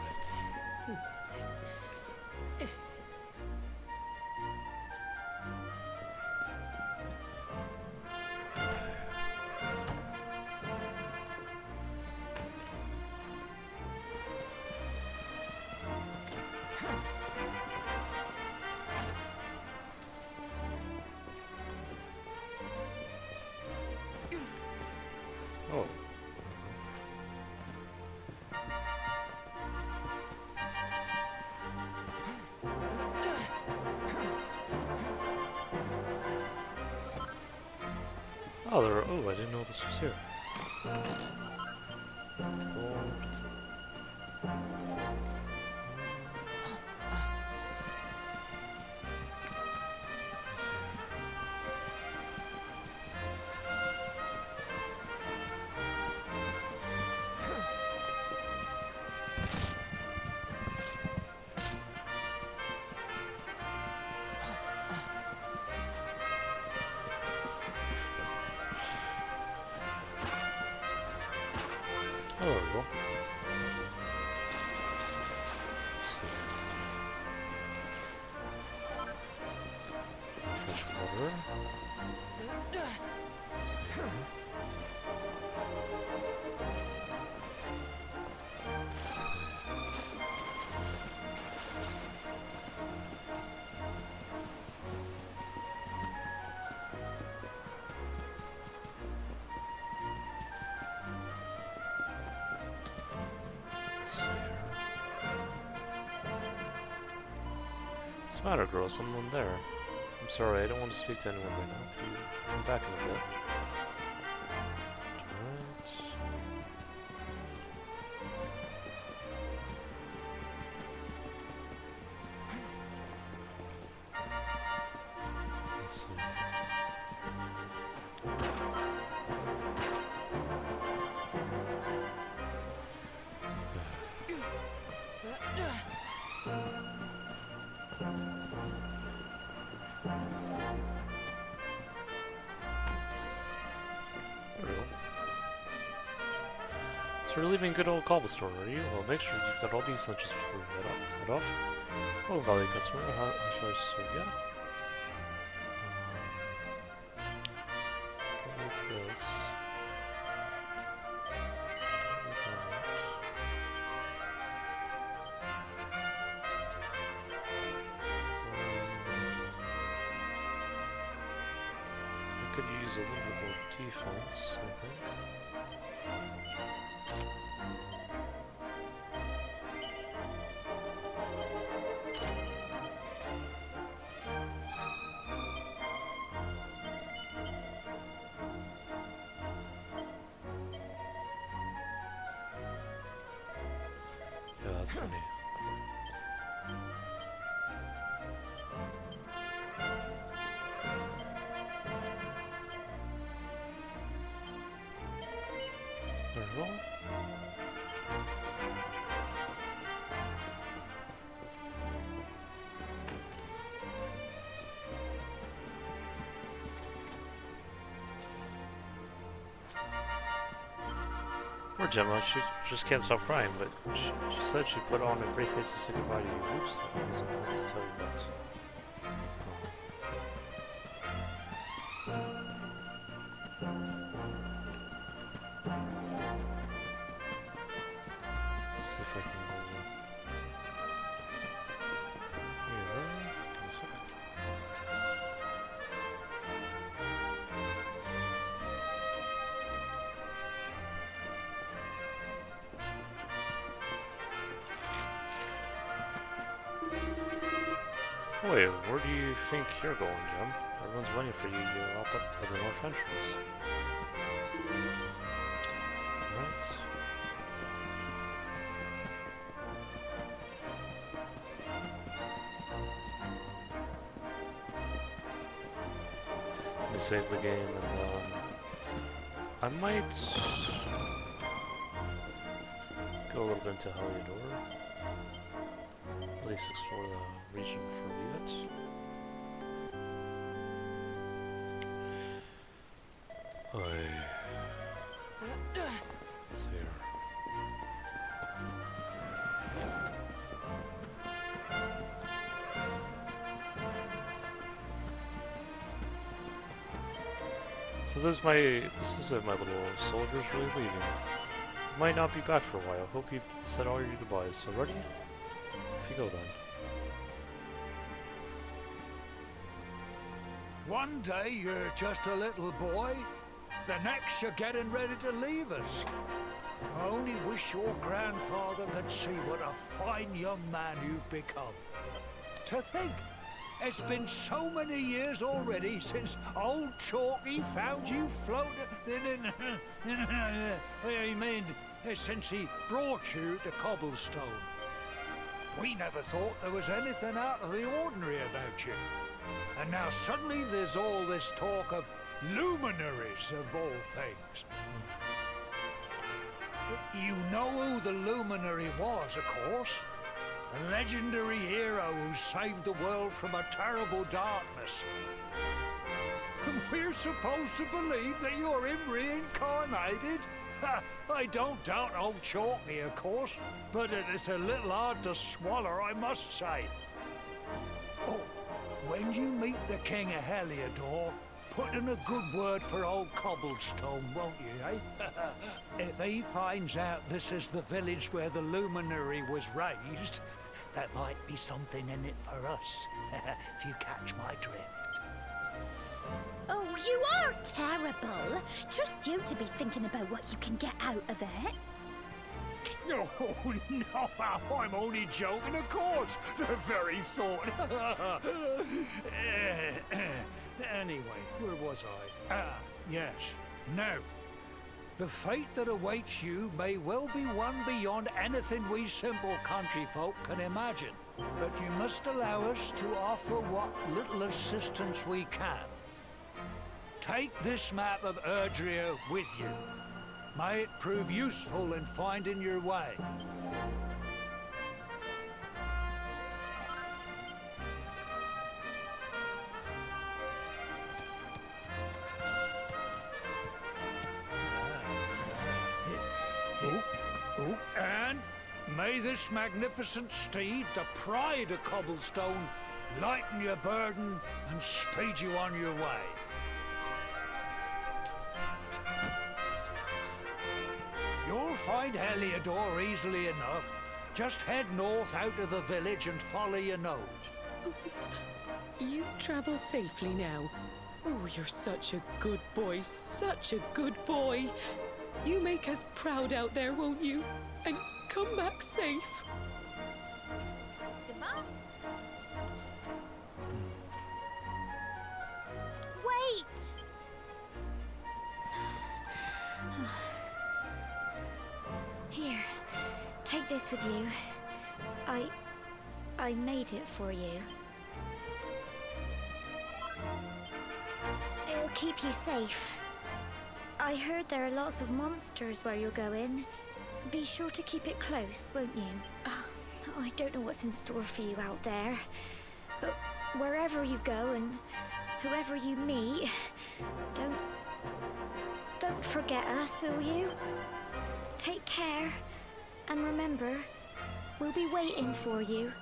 Oh. Oh, there are, oh, I didn't know this was here. Gold. Let's see. Oh, there we go. Let's see. Fresh water. Let's see. What's the matter, girl? Someone there. I'm sorry, I don't want to speak to anyone right now. Could you come back in a bit? Alright. Let's see. There we go. So we're leaving good old cobblestone, are you? Well, make sure you've got all these lunches before you head off. Oh, Valley customer, how shall I serve ya? Like this. Like that. I could use a little bit more defense, I think. Yeah, that's funny. There we go. Poor Gemma, she just can't stop crying, but she said she'd put on a brave face to say goodbye to you. Oops, that was what I meant to tell you about. See if I can go here. Give me a second. Wait, where do you think you're going, Jim? Everyone's waiting for you. You're up at the north entrance. Right. Let me save the game and I might go a little bit into Heliodor. at least explore the region before we leave it. What's here? So this is it, my little soldiers really leaving. Might not be back for a while. Hope you've said all your goodbyes. So ready? If you go then. One day you're just a little boy, the next you're getting ready to leave us. I only wish your grandfather could see what a fine young man you've become. To think, it's been so many years already since old Chalky found you floating I mean, since he brought you to Cobblestone. We never thought there was anything out of the ordinary about you. And now suddenly there's all this talk of luminaries of all things. You know who the luminary was, of course. A legendary hero who saved the world from a terrible darkness. We're supposed to believe that you're him reincarnated? I don't doubt old Chalky, of course, but it is a little hard to swallow, I must say. Oh, when you meet the King of Heliodor, put in a good word for old Cobblestone, won't you, eh? If he finds out this is the village where the luminary was raised, there might be something in it for us, if you catch my drift. Oh, you are terrible. Trust you to be thinking about what you can get out of it. Oh, no, I'm only joking, of course. The very thought. Anyway, where was I? Ah, yes. Now, the fate that awaits you may well be one beyond anything we simple country folk can imagine. But you must allow us to offer what little assistance we can. Take this map of Erdrea with you. May it prove useful in finding your way. And may this magnificent steed, the pride of Cobblestone, lighten your burden and speed you on your way. You'll find Heliodor easily enough. Just head north out of the village and follow your nose. You travel safely now. Oh, you're such a good boy, such a good boy. You make us proud out there, won't you? And come back safe. Goodbye. Wait! Here, take this with you. I made it for you. It'll keep you safe. I heard there are lots of monsters where you're going. Be sure to keep it close, won't you? Oh, I don't know what's in store for you out there. But wherever you go and whoever you meet, don't forget us, will you? Take care. And remember, we'll be waiting for you.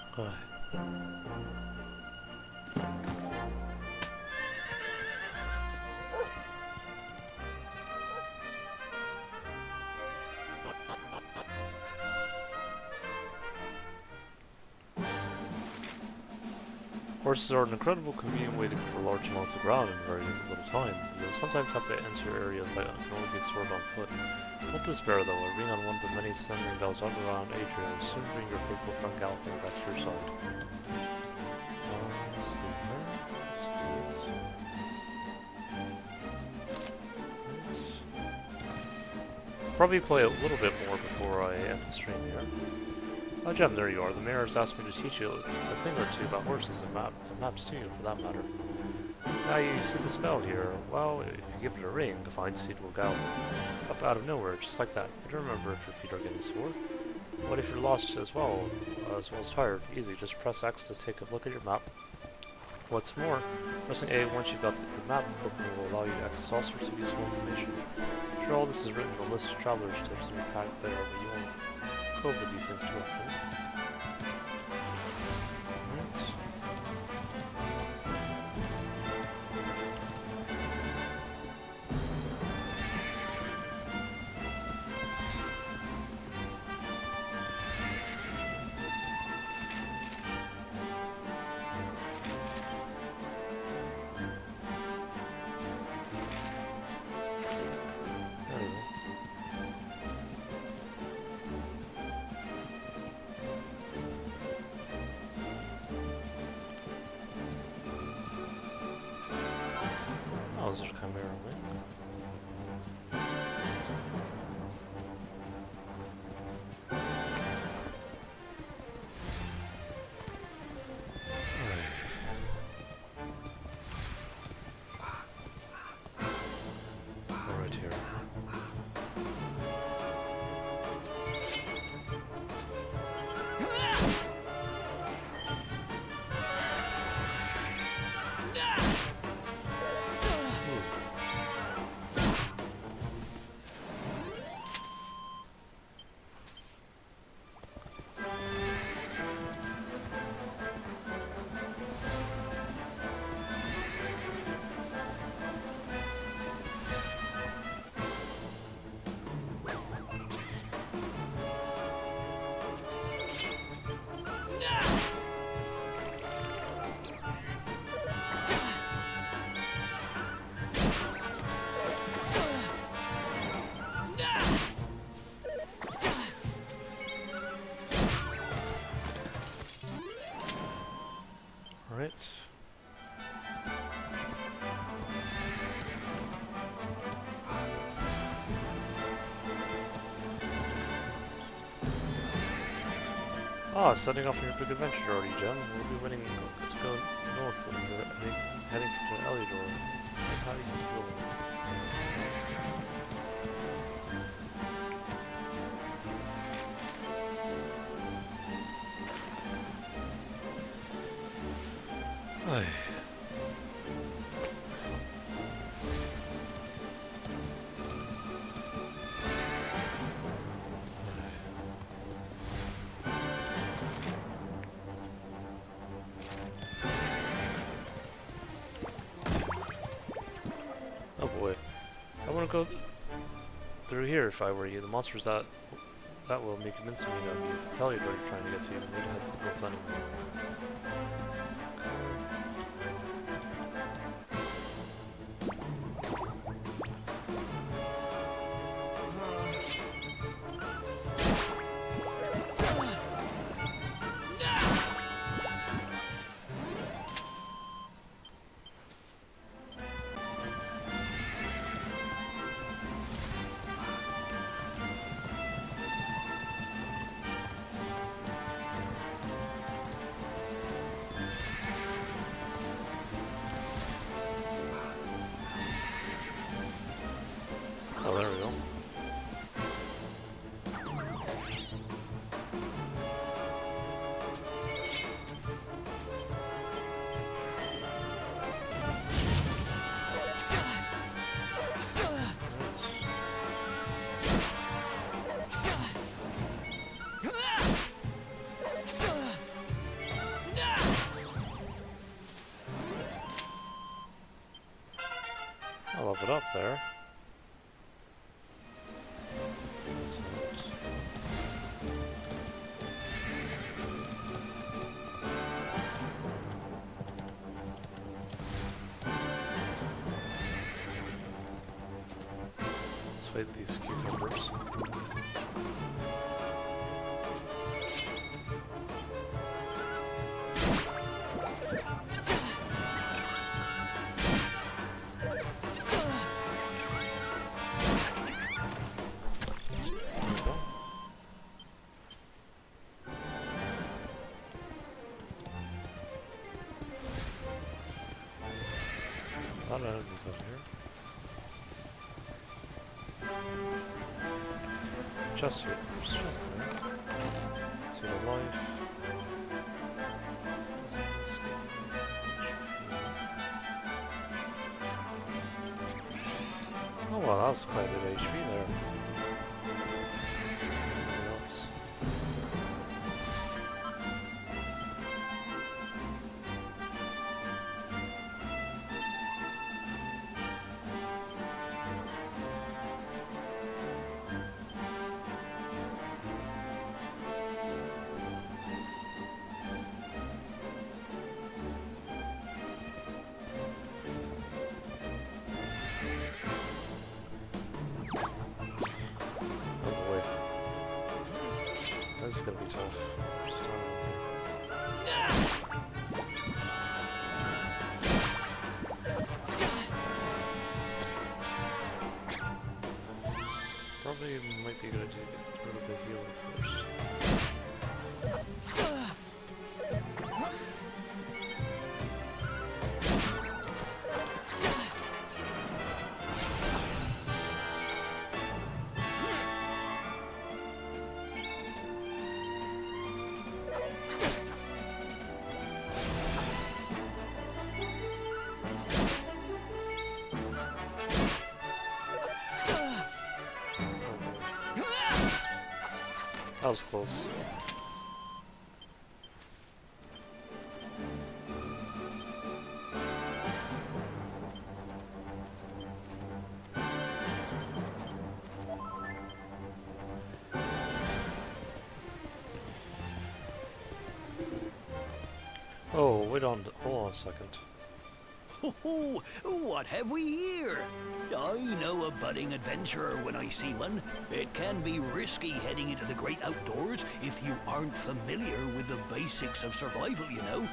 Horses are an incredible convenient way to cover large amounts of ground in very little time. You'll sometimes have to enter areas that can only be explored on foot. Don't despair though, a ring on one of the many sending bells all around Adria will soon bring your faithful friend galloping back to your side. Let's see here. Let's see this. Probably play a little bit more before I end the stream here. Oh, Jem, there you are. The mayor has asked me to teach you a thing or two about horses and maps too, for that matter. Now you see the spell here. Well, if you give it a ring, a fine steed will gallop up out of nowhere, just like that. I don't remember if your feet are getting sore. What if you're lost as well as tired? Easy, just press X to take a look at your map. What's more, pressing A once you've got the map open will allow you to access all sorts of useful information. Sure, all this is written in the list of traveler's tips in your pack there, but you won't cope with these things too often. Alright. Ah, setting off on your big adventure already, Jem. We'll be winning to go north when you're heading to Eliodor. How do you feel? Ay. Oh boy. I want to go through here if I were you. The monsters that will be convincing me that it's Eliodor you're trying to get to. You need to head north anyway. Oh, there we go. I'll level it up there. Let's fight these cucumbers. A lot of enemies up here. Chest here. There's chest there. that was quite a bit of HP there. Helps. This is gonna be tough. Probably might be a good idea to get rid of the healing first. That was close. Oh, hold on a second. Oh, what have we here? I know a budding adventurer when I see one. It can be risky heading into the great outdoors if you aren't familiar with the basics of survival, you know.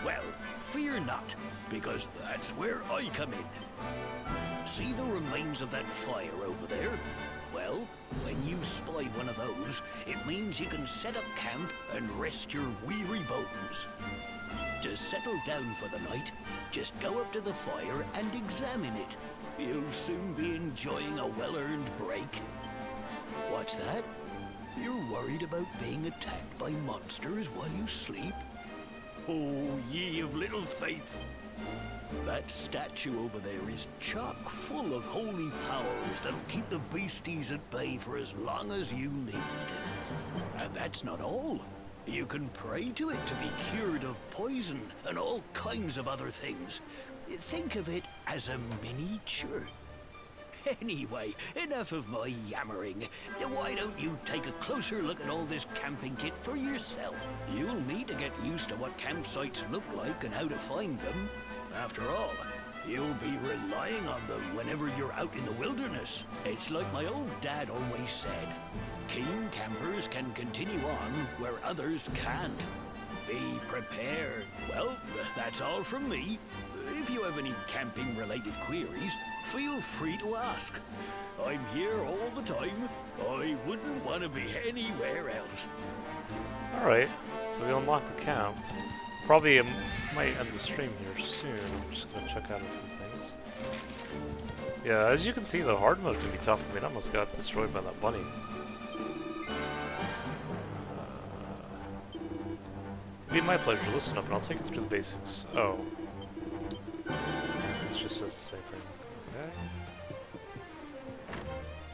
Well, fear not, because that's where I come in. See the remains of that fire over there? Well, when you spy one of those, it means you can set up camp and rest your weary bones. To settle down for the night, just go up to the fire and examine it. You'll soon be enjoying a well-earned break. What's that? You're worried about being attacked by monsters while you sleep? Oh, ye of little faith! That statue over there is chock full of holy powers that'll keep the beasties at bay for as long as you need. And that's not all. You can pray to it to be cured of poison and all kinds of other things. Think of it as a mini church. Anyway, enough of my yammering. Why don't you take a closer look at all this camping kit for yourself? You'll need to get used to what campsites look like and how to find them. After all, you'll be relying on them whenever you're out in the wilderness. It's like my old dad always said. Keen campers can continue on where others can't. Be prepared. Well, that's all from me. If you have any camping-related queries, feel free to ask. I'm here all the time. I wouldn't want to be anywhere else. Alright, so we unlocked the camp. Probably might end the stream here soon. I'm just gonna check out a few things. Yeah, as you can see, the hard mode can be tough. I mean, I almost got destroyed by that bunny. It'd be my pleasure. Listen up and I'll take you through the basics. Oh. It just says the same thing. Okay.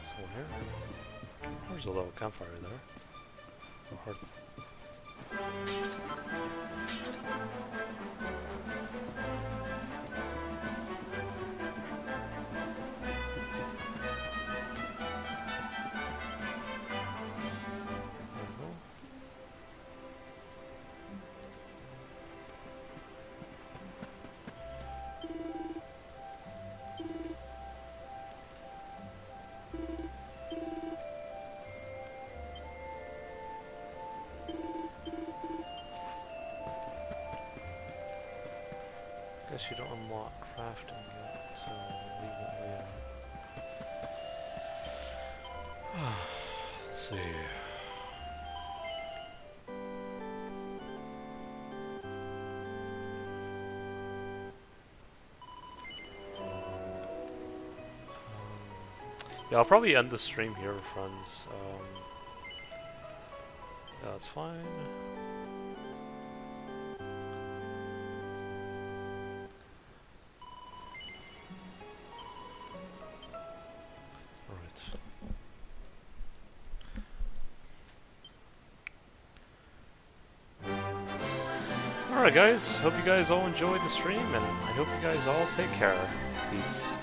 Someone here. There's a little campfire there. A hearth. Guess you don't unlock crafting yet, so leave it where you are. Let's see. Yeah, I'll probably end the stream here, friends. Yeah, that's fine. Alright guys, hope you guys all enjoyed the stream, and I hope you guys all take care. Peace.